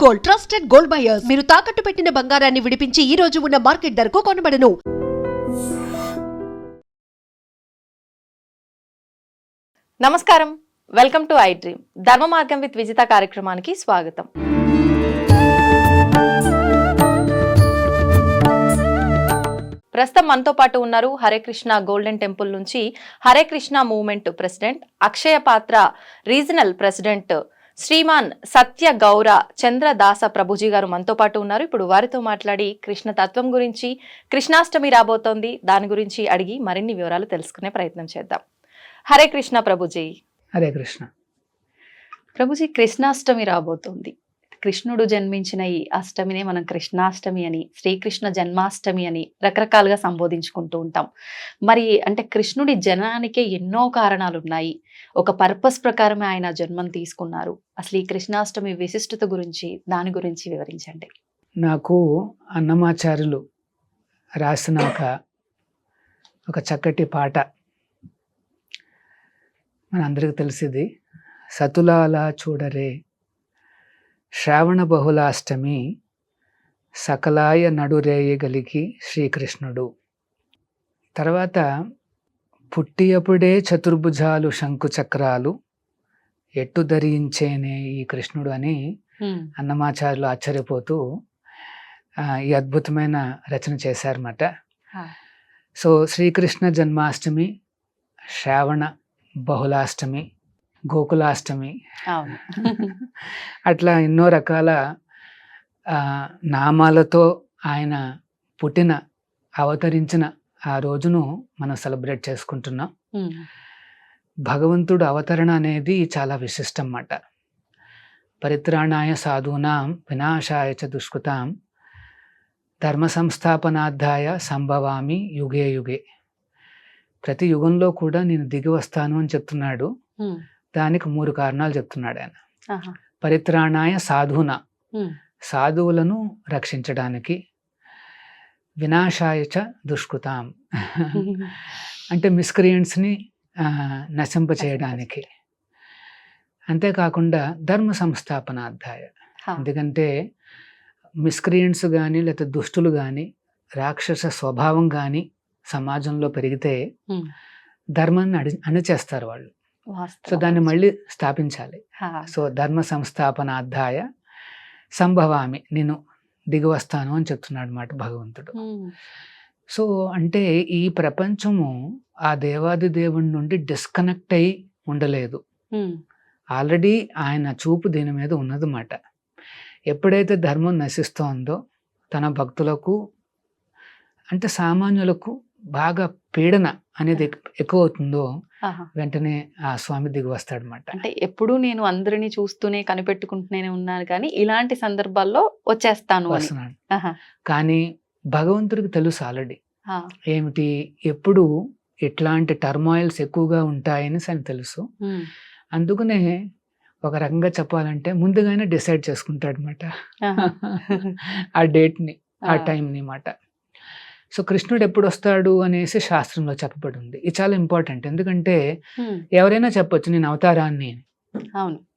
Gold, trusted gold buyers. మీరు తాకట్టు పెట్టిన బంగారాన్ని విడిపించి ఈ రోజు ఉన్న మార్కెట్ ధరకు కొనబడను. నమస్కారం, వెల్కమ్ టు ఐ డ్రీమ్. ధర్మ మార్గం విత్ విజిత కార్యక్రమానికి స్వాగతం. ప్రస్తుతం మనతో పాటు ఉన్నారు హరే కృష్ణ గోల్డెన్ టెంపుల్ నుంచి హరే కృష్ణ మూవ్మెంట్ ప్రెసిడెంట్, అక్షయ పాత్ర రీజనల్ ప్రెసిడెంట్ శ్రీమాన్ సత్య గౌర చంద్రదాస ప్రభుజీ గారు మనతో పాటు ఉన్నారు. ఇప్పుడు వారితో మాట్లాడి కృష్ణ తత్వం గురించి, కృష్ణాష్టమి రాబోతోంది, దాని గురించి అడిగి మరిన్ని వివరాలు తెలుసుకునే ప్రయత్నం చేద్దాం. హరే కృష్ణ ప్రభుజీ. హరే కృష్ణ ప్రభుజీ, కృష్ణాష్టమి రాబోతోంది. కృష్ణుడు జన్మించిన ఈ అష్టమినే మనం కృష్ణాష్టమి అని, శ్రీకృష్ణ జన్మాష్టమి అని రకరకాలుగా సంబోధించుకుంటూ ఉంటాం. మరి అంటే కృష్ణుడి జననానికే ఎన్నో కారణాలు ఉన్నాయి. ఒక పర్పస్ ప్రకారమే ఆయన జన్మం తీసుకున్నారు. అసలు ఈ కృష్ణాష్టమి విశిష్టత గురించి, దాని గురించి వివరించండి. నాకు అన్నమాచార్యులు రాసిన ఒక చక్కటి పాట మనందరికీ తెలిసింది. సతులాల చూడరే శ్రావణ బహుళాష్టమి సకలాయ నడురేయగలిగి శ్రీకృష్ణుడు. తర్వాత పుట్టియప్పుడే చతుర్భుజాలు శంకు చక్రాలు ఎట్టు ధరించేనే ఈ కృష్ణుడు అని అన్నమాచార్యులు ఆశ్చర్యపోతూ ఈ అద్భుతమైన రచన చేశారన్నమాట. సో శ్రీకృష్ణ జన్మాష్టమి, శ్రావణ బహుళాష్టమి, గోకులాష్టమి, అట్లా ఎన్నో రకాల నామాలతో ఆయన అవతరించిన ఆ రోజును మనం సెలబ్రేట్ చేసుకుంటున్నాం. భగవంతుడు అవతరణ అనేది చాలా విశిష్టం అన్నమాట. పరిత్రాణాయ సాధూనాం వినాశాయ చ దుష్కృతాం ధర్మ సంస్థాపనార్థాయ సంభవామి యుగే యుగే. ప్రతి యుగంలో కూడా నేను దిగి వస్తాను అని చెప్తున్నాడు. దానికి 3 కారణాలు చెప్తున్నాడు ఆయన. పరిత్రాణాయ సాధూనా, సాధువులను రక్షించడానికి, వినాశాయ చ దుష్కృతాం అంటే మిస్క్రియంట్స్ని నశింపచేయడానికి, అంతేకాకుండా ధర్మ సంస్థాపనార్థాయ. ఎందుకంటే మిస్క్రియంట్స్ కానీ లేకపోతే దుష్టులు కానీ రాక్షస స్వభావం కానీ సమాజంలో పెరిగితే ధర్మాన్ని అణిచేస్తారు వాళ్ళు. సో దాన్ని మళ్ళీ స్థాపించాలి. సో ధర్మ సంస్థాపనార్థాయ సంభవామి, నేను దిగి వస్తాను అని చెప్తున్నాడు అన్నమాట భగవంతుడు. సో అంటే ఈ ప్రపంచము ఆ దేవాది దేవుడి నుండి డిస్కనెక్ట్ అయి ఉండలేదు. ఆల్రెడీ ఆయన చూపు దీని మీద ఉన్నదన్నమాట. ఎప్పుడైతే ధర్మం నశిస్తోందో, తన భక్తులకు అంటే సామాన్యులకు బాగా పీడన అనేది ఎక్కువ అవుతుందో, వెంటనే ఆ స్వామి దిగి వస్తాడు అన్నమాట. అంటే ఎప్పుడు నేను అందరినీ చూస్తూనే కనిపెట్టుకుంటూనే ఉన్నాను, కానీ ఇలాంటి సందర్భాల్లో వస్తున్నాడు. కానీ భగవంతుడికి తెలుసు ఆల్రెడీ ఏమిటి, ఎప్పుడు ఎట్లాంటి టర్మాయిల్స్ ఎక్కువగా ఉంటాయని అని తెలుసు. అందుకనే ఒక రకంగా చెప్పాలంటే ముందుగానే డిసైడ్ చేసుకుంటాడు అనమాట ఆ డేట్ని, ఆ టైంని మాట. సో కృష్ణుడు ఎప్పుడు వస్తాడు అనేసి శాస్త్రంలో చెప్పబడి ఉంది. ఇది చాలా ఇంపార్టెంట్. ఎందుకంటే ఎవరైనా చెప్పొచ్చు నేను అవతారాన్ని,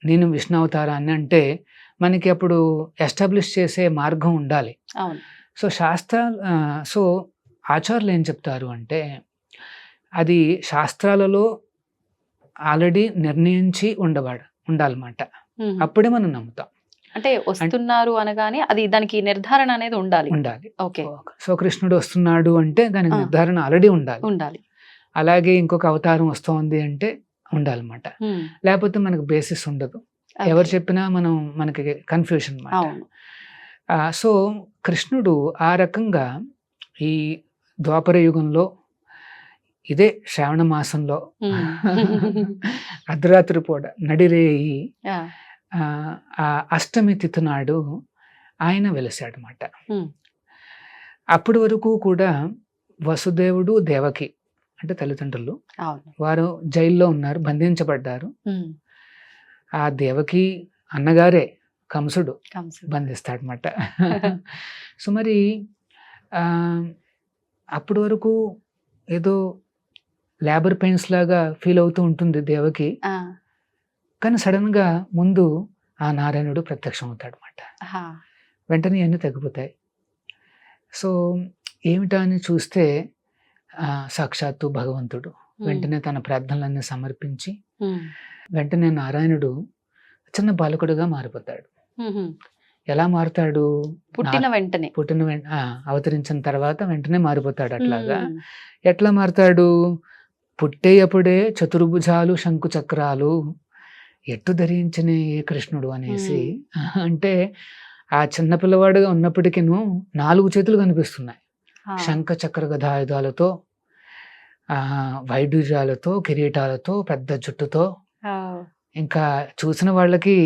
నేను విష్ణు అవతారాన్ని అంటే మనకి అప్పుడు ఎస్టాబ్లిష్ చేసే మార్గం ఉండాలి. సో సో ఆచార్యులు ఏం చెప్తారు అంటే అది శాస్త్రాలలో ఆల్రెడీ నిర్ణయించి ఉండాలన్నమాట. అప్పుడే మనం నమ్ముతాం. అంటే వస్తున్నారు అనగానే అది దానికి నిర్ధారణ అనేది ఉండాలి. ఓకే. సో కృష్ణుడు వస్తున్నాడు అంటే దానికి నిర్ధారణ ఆల్రెడీ ఉండాలి. అలాగే ఇంకొక అవతారం వస్తోంది అంటే ఉండాలన్నమాట. లేకపోతే మనకు బేసిస్ ఉండదు. ఎవరు చెప్పినా మనకి కన్ఫ్యూషన్ అన్నమాట. సో కృష్ణుడు ఆ రకంగా ఈ ద్వాపర యుగంలో ఇదే శ్రావణ మాసంలో అర్ధరాత్రి పూట నడిరేయి ఆ అష్టమి తిథి నాడు ఆయన వెలిసాడనమాట. అప్పటి వరకు కూడా వసుదేవుడు, దేవకి అంటే తల్లిదండ్రులు, వారు జైల్లో ఉన్నారు, బంధించబడ్డారు. ఆ దేవకి అన్నగారే కంసుడు బంధిస్తాడనమాట. సో మరి అప్పటి వరకు ఏదో లేబర్ పెయిన్స్ లాగా ఫీల్ అవుతూ ఉంటుంది దేవకి. కానీ సడన్గా ముందు ఆ నారాయణుడు ప్రత్యక్షం అవుతాడు అన్నమాట. ఆహా. వెంటనే ఇవన్నీ తగ్గిపోతాయి. సో ఏమిటా అని చూస్తే సాక్షాత్తు భగవంతుడు వెంటనే తన ప్రార్థనలన్నీ సమర్పించి వెంటనే నారాయణుడు చిన్న బాలకుడుగా మారిపోతాడు. ఎలా మారుతాడు? పుట్టిన వెంటనే అవతరించిన తర్వాత వెంటనే మారిపోతాడు. అట్లాగా ఎట్లా మారుతాడు? పుట్టేయప్పుడే చతుర్భుజాలు శంకు చక్రాలు ఎట్టు ధరించిన ఏ కృష్ణుడు అనేసి, అంటే ఆ చిన్న పిల్లవాడుగా ఉన్నప్పటికీ 4 చేతులు కనిపిస్తున్నాయి. శంఖ చక్ర గదాయుధాలతో, వైడూర్యాలతో, కిరీటాలతో, పెద్ద జుట్టుతో. ఇంకా చూసిన వాళ్ళకి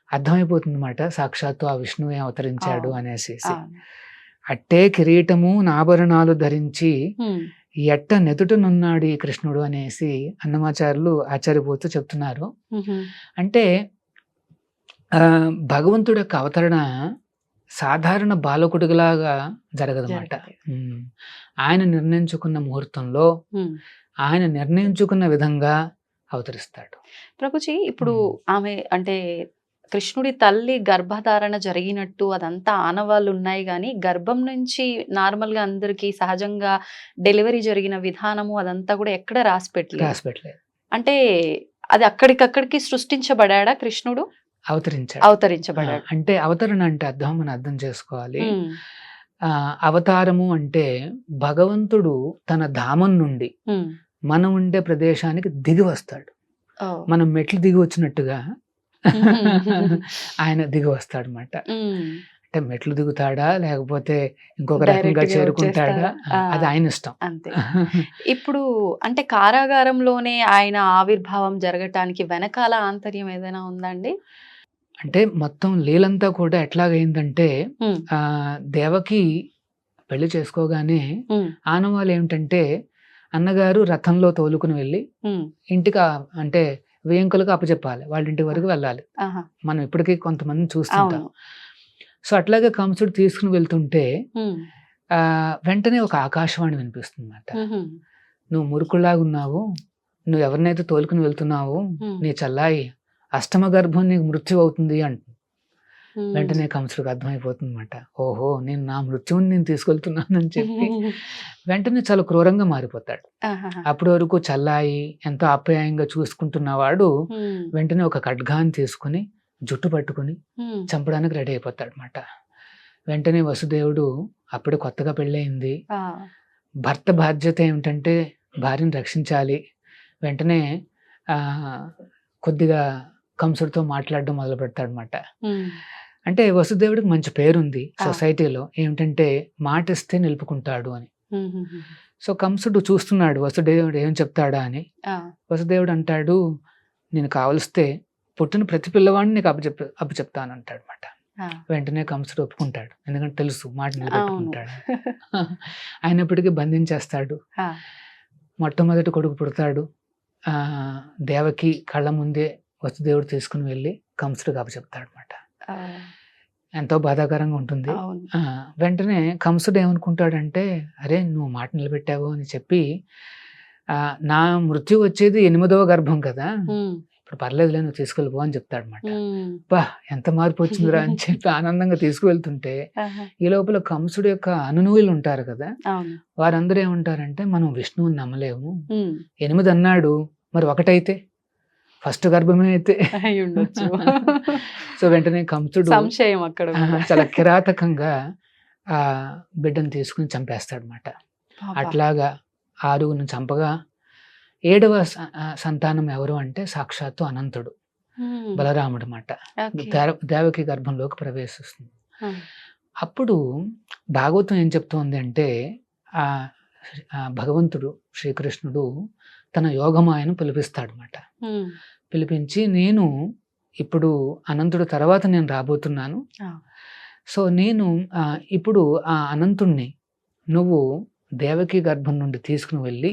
అర్థమైపోతుంది అన్నమాట, సాక్షాత్తు ఆ విష్ణువే అవతరించాడు అనేసి. అట్టే కిరీటము నాభరణాలు ధరించి ఎట్ట నెదుటనున్నాడు ఈ కృష్ణుడు అనేసి అన్నమాచార్యులు ఆచార్యపోతూ చెప్తున్నారు. అంటే భగవంతుడి యొక్క అవతరణ సాధారణ బాలకుడిలాగా జరగదన్నమాట. ఆయన నిర్ణయించుకున్న ముహూర్తంలో ఆయన నిర్ణయించుకున్న విధంగా అవతరిస్తాడు. ప్రభుజీ, ఇప్పుడు ఆమె అంటే కృష్ణుడి తల్లి గర్భధారణ జరిగినట్టు అదంతా ఆనవాళ్ళు ఉన్నాయి, కానీ గర్భం నుంచి నార్మల్ గా అందరికి సహజంగా డెలివరీ జరిగిన విధానము అదంతా కూడా ఎక్కడ రాసి పెట్టలేదు. అంటే అది అక్కడికక్కడికి సృష్టించబడా కృష్ణుడు? అవతరించబడాడు. అంటే అవతరణ అంటే మనం అర్థం చేసుకోవాలి. అవతారము అంటే భగవంతుడు తన ధామం నుండి మనం ఉండే ప్రదేశానికి దిగి వస్తాడు. మనం మెట్లు దిగి వచ్చినట్టుగా ఆయన దిగి వస్తాడు అన్నమాట. అంటే మెట్లు దిగుతాడా లేకపోతే ఇంకొక రకంగా చేరుకుంటాడా, అది ఆయన ఇష్టం. అంతే. ఇప్పుడు అంటే కారాగారంలోనే ఆయన ఆవిర్భావం జరగటానికి వెనకాల ఆంతర్యం ఏదైనా ఉందండి? అంటే మొత్తం లీలంతా కూడా ఎట్లాగైందంటే దేవకి పెళ్లి చేసుకోగానే ఆనవాళ్ళు ఏమిటంటే అన్నగారు రథంలో తోలుకుని వెళ్ళి ఇంటికి అంటే వేంకులకు అప్పచెప్పాలి, వాళ్ళ ఇంటి వరకు వెళ్ళాలి. మనం ఇప్పటికీ కొంతమంది చూస్తుంటాం. సో అట్లాగే కంసుడు తీసుకుని వెళ్తుంటే వెంటనే ఒక ఆకాశవాణి వినిపిస్తుంది అన్నమాట. నువ్వు మురుకులాగా ఉన్నావు, నువ్వు ఎవరినైతే తోలుకుని వెళ్తున్నావు, నీ చల్లాయి అష్టమ గర్భం నీకు మృత్యు అవుతుంది అంటుంది. వెంటనే కంసుడికి అర్థమైపోతుంది అన్నమాట, ఓహో నేను నా మృత్యువుని నేను తీసుకెళ్తున్నానని చెప్పి వెంటనే చాలా క్రూరంగా మారిపోతాడు. అప్పటి వరకు చల్లాయి ఎంతో ఆప్యాయంగా చూసుకుంటున్నవాడు వెంటనే ఒక ఖడ్గాన్ని తీసుకుని జుట్టు పట్టుకుని చంపడానికి రెడీ అయిపోతాడు అన్నమాట. వెంటనే వసుదేవుడు అప్పుడు కొత్తగా పెళ్ళయింది, భర్త బాధ్యత ఏమిటంటే భార్యను రక్షించాలి. వెంటనే కొద్దిగా కంసుడితో మాట్లాడడం మొదలు పెడతాడు అన్నమాట. అంటే వసుదేవుడికి మంచి పేరుంది సొసైటీలో, ఏమిటంటే మాట ఇస్తే నిలుపుకుంటాడు అని. సో కంసుడు చూస్తున్నాడు వసుదేవుడు ఏం చెప్తాడా అని. వసుదేవుడు అంటాడు, నేను కావలిస్తే పుట్టిన ప్రతి పిల్లవాడిని నీకు అప్పచెప్తాను అంటాడు అన్నమాట. వెంటనే కంసుడు ఒప్పుకుంటాడు, ఎందుకంటే తెలుసు మాట నిలబెట్టుకుంటాడు. అయినప్పటికీ బంధించేస్తాడు. మొట్టమొదటి కొడుకు పుడతాడు. దేవకి కళ్ళ ముందే వసుదేవుడు తీసుకుని వెళ్ళి కంసుడికి అప్పచెప్తాడు అన్నమాట. ఎంతో బాధాకరంగా ఉంటుంది. వెంటనే కంసుడు ఏమనుకుంటాడంటే, అరే నువ్వు మాట నిలబెట్టావు అని చెప్పి, నా మృత్యు వచ్చేది 8వ గర్భం కదా, ఇప్పుడు పర్లేదులే నువ్వు తీసుకెళ్ళిపో అని చెప్తాడు అనమాట. బా ఎంత మార్పు వచ్చిందిరా అని చెప్పి ఆనందంగా తీసుకువెళ్తుంటే ఈ లోపల కంసుడు యొక్క అనునూయులు ఉంటారు కదా, వారందరూ ఏమంటారంటే మనం విష్ణువుని నమ్మలేము, 8 అన్నాడు, మరి ఒకటైతే ఫస్ట్ గర్భమే అయితే ఉండొచ్చు. సో వెంటనే కంసుడు సంశయం అక్కడ చాలా కిరాతకంగా ఆ బిడ్డను తీసుకుని చంపేస్తాడు అనమాట. అట్లాగా 6 చంపగా 7వ సంతానం ఎవరు అంటే సాక్షాత్తు అనంతుడు, బలరాముడు అన్నమాట. దేవకి గర్భంలోకి ప్రవేశిస్తుంది. అప్పుడు భాగవతం ఏం చెప్తోంది అంటే, ఆ భగవంతుడు శ్రీకృష్ణుడు తన యోగమాయను పిలిపిస్తాడు అన్నమాట. పిలిపించి, నేను ఇప్పుడు అనంతుడు తర్వాత నేను రాబోతున్నాను, సో నేను ఇప్పుడు ఆ అనంతుణ్ణి నువ్వు దేవకి గర్భం నుండి తీసుకుని వెళ్ళి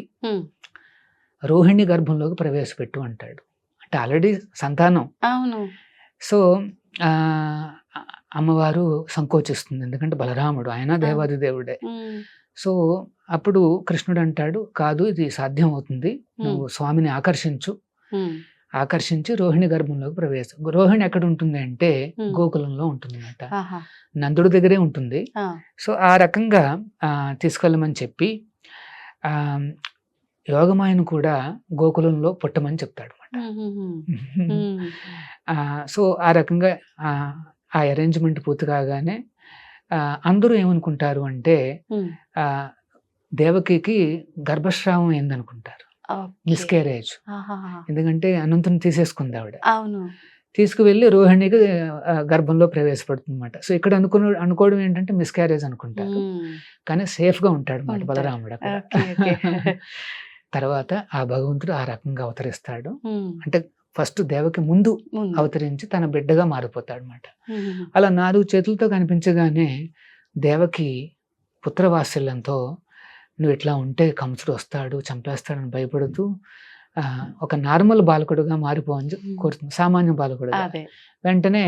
రోహిణి గర్భంలోకి ప్రవేశపెట్టు అంటాడు. అంటే ఆల్రెడీ సంతానం. సో అమ్మవారు సంకోచిస్తుంది, ఎందుకంటే బలరాముడు ఆయన దేవాది దేవుడే. సో అప్పుడు కృష్ణుడు అంటాడు, కాదు ఇది సాధ్యం అవుతుంది, నువ్వు స్వామిని ఆకర్షించు, ఆకర్షించి రోహిణి గర్భంలోకి ప్రవేశం. రోహిణి ఎక్కడ ఉంటుంది అంటే Hmm. గోకులంలో ఉంటుంది అన్నమాట. ఆహా. నందుడి దగ్గరే ఉంటుంది. ఆ. సో ఆ రకంగా తీసుకెళ్ళమని చెప్పి ఆ, యోగమాయను కూడా గోకులంలో పుట్టమని చెప్తాడు అనమాట. సో ఆ రకంగా ఆ అరేంజ్మెంట్ పూర్తి కాగానే అందరూ ఏమనుకుంటారు అంటే ఆ, దేవకికి గర్భస్రావం అయిందనుకుంటారు, మిస్కేరేజ్. ఎందుకంటే అనంతుని తీసేసుకుంది ఆవిడ. అవును. తీసుకువెళ్ళి రోహిణికి గర్భంలో ప్రవేశపడుతుంది అనమాట. సో ఇక్కడ అనుకోవడం ఏంటంటే మిస్క్యారేజ్ అనుకుంటారు, కానీ సేఫ్ గా ఉంటాడు అనమాట ఉంటాడు. బలరాముడు అక్కడ. Okay, okay. తర్వాత ఆ భగవంతుడు ఆ రకంగా అవతరిస్తాడు. ఉమ్. అంటే ఫస్ట్ దేవకి ముందు ముందు. అవతరించి తన బిడ్డగా మారిపోతాడు అనమాట. ఉమ్. అలా 4 చేతులతో కనిపించగానే దేవకి పుత్రవాత్సల్యంతో నువ్వు ఇట్లా ఉంటే కంసుడు వస్తాడు చంపేస్తాడని భయపడుతూ ఒక నార్మల్ బాలకుడుగా మారిపోవని కోరుతుంది, సామాన్య బాలకుడుగా. అదే. వెంటనే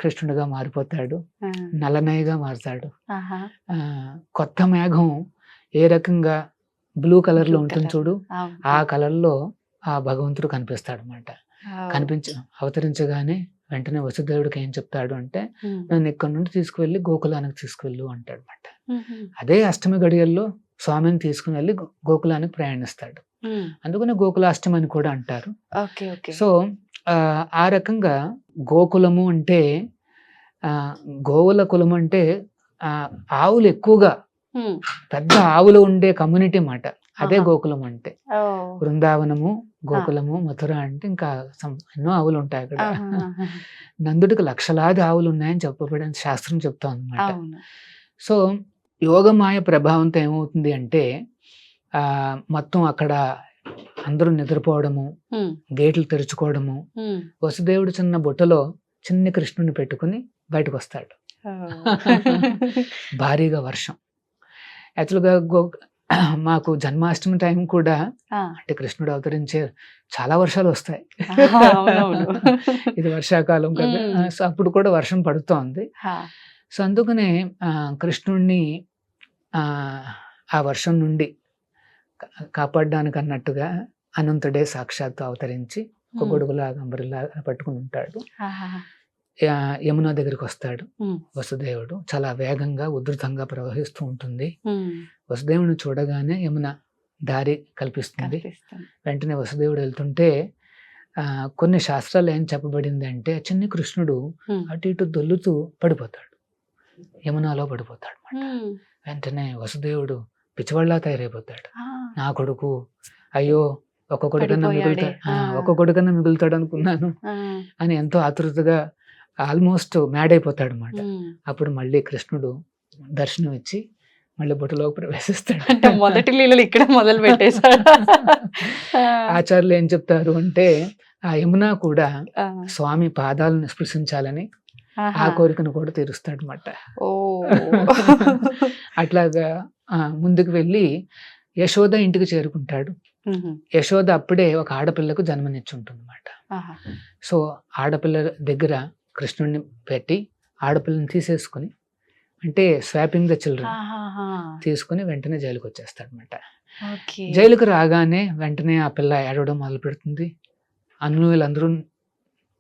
కృష్ణుడిగా మారిపోతాడు, ఆ. నల్లనయ్యగా మారుతాడు. ఆహా. కొత్త మేఘం ఏ రకంగా బ్లూ కలర్ లో Blue ఉంటుంది colour. చూడు, అవును. ఆ కలర్ లో ఆ భగవంతుడు కనిపిస్తాడు అనమాట. అవతరించగానే వెంటనే వసుదేవుడికి ఏం చెప్తాడు అంటే ఉమ్. నన్ను ఇక్కడ నుండి తీసుకువెళ్ళి గోకులానికి తీసుకువెళ్ళు అంటాడు అనమాట. ఉమ్. అదే అష్టమి గడియల్లో స్వామిని తీసుకుని వెళ్ళి గోకులానికి ప్రయాణిస్తాడు. ఉమ్. అందుకనే గోకులాష్టమి అని కూడా అంటారు. Okay, okay. సో ఆ రకంగా గోకులము అంటే గోవుల కులము అంటే ఆవులు ఎక్కువగా ఉమ్. పెద్ద ఆవులు ఉండే కమ్యూనిటీ మాట. అదే ఆహా. గోకులం అంటే. ఓ. బృందావనము, గోకులము, మథుర అంటే ఇంకా ఎన్నో ఆవులు ఉంటాయి అక్కడ. ఆహాహా. నందుడికి లక్షలాది ఆవులు ఉన్నాయని చెప్పబడిన శాస్త్రం చెప్తా అనమాట. అవును. సో యోగమాయ ప్రభావంతో ఏమవుతుంది అంటే మొత్తం అక్కడ అందరూ నిద్రపోవడము, ఉమ్. గేట్లు తెరుచుకోవడము, ఉమ్. వసుదేవుడు చిన్న బుట్టలో చిన్న కృష్ణుని పెట్టుకుని బయటకు వస్తాడు. ఓ. భారీగా వర్షం. యాక్చువల్గా మాకు జన్మాష్టమి టైం కూడా ఆ. అంటే కృష్ణుడు అవతరించే చాలా వర్షాలు వస్తాయి. అవునవును. ఇది వర్షాకాలం కదా. మ్మ్. సో అప్పుడు కూడా వర్షం పడుతోంది. హా. సో అందుకనే కృష్ణుడిని ఆ వర్షం నుండి కాపాడడానికి అన్నట్టుగా అనంతుడే సాక్షాత్తు అవతరించి ఒక గొడుగులాగా అంబరిలాగా పట్టుకుని ఉంటాడు. ఆహాహా. యమున దగ్గరికి వస్తాడు ఉమ్. వసుదేవుడు. చాలా వేగంగా ఉధృతంగా ప్రవహిస్తూ ఉంటుంది. ఉమ్. వసుదేవుని చూడగానే యమున దారి కల్పిస్తుంది. కనిపిస్తుంది. వెంటనే వసుదేవుడు వెళ్తుంటే కొన్ని శాస్త్రాలు ఏం చెప్పబడింది అంటే చిన్ని కృష్ణుడు ఉమ్. అటు ఇటు దొల్లుతూ పడిపోతాడు, యమునాలో పడిపోతాడు అన్నమాట. ఉమ్. వెంటనే వసుదేవుడు పిచ్చివాళ్ళ తయారైపోతాడు. ఆ. నా కొడుకు, అయ్యో ఒక కొడుకన్నా పడిపోయాడే. మిగులుతాడు, ఒక కొడుకన్నా మిగులుతాడు అనుకున్నాను ఆ. అని ఎంతో ఆతృతగా ఆల్మోస్ట్ మ్యాడ్ అయిపోతాడు అనమాట. ఉమ్. అప్పుడు మళ్ళీ కృష్ణుడు దర్శనం ఇచ్చి మళ్ళీ బుట్టలోకి ప్రవేశిస్తాడు. అంటే మొదటి లీలలు ఇక్కడ మొదలు పెట్టేశాడు. ఆచార్యులు ఏం చెప్తారు అంటే ఆ యమున కూడా ఆ. స్వామి పాదాలను స్పృశించాలని ఆ ఆహా. కోరికను కూడా తీరుస్తాడు అనమాట. ఓ. అట్లాగా ముందుకు వెళ్ళి యశోద ఇంటికి చేరుకుంటాడు. ఉహు. యశోద అప్పుడే ఒక ఆడపిల్లకు జన్మనిచ్చుంటుంది అనమాట. ఆహా. సో ఆడపిల్ల దగ్గర కృష్ణుడిని పెట్టి ఆడపిల్లని తీసేసుకుని, అంటే స్వాపింగ్ ద చిల్డ్రన్ ఆహాహా. తీసుకుని వెంటనే జైలుకి వచ్చేస్తాడు అనమాట. ఓకే. జైలుకు రాగానే వెంటనే ఆ పిల్ల ఏడవడం మొదలు పెడుతుంది. వీళ్ళందరూ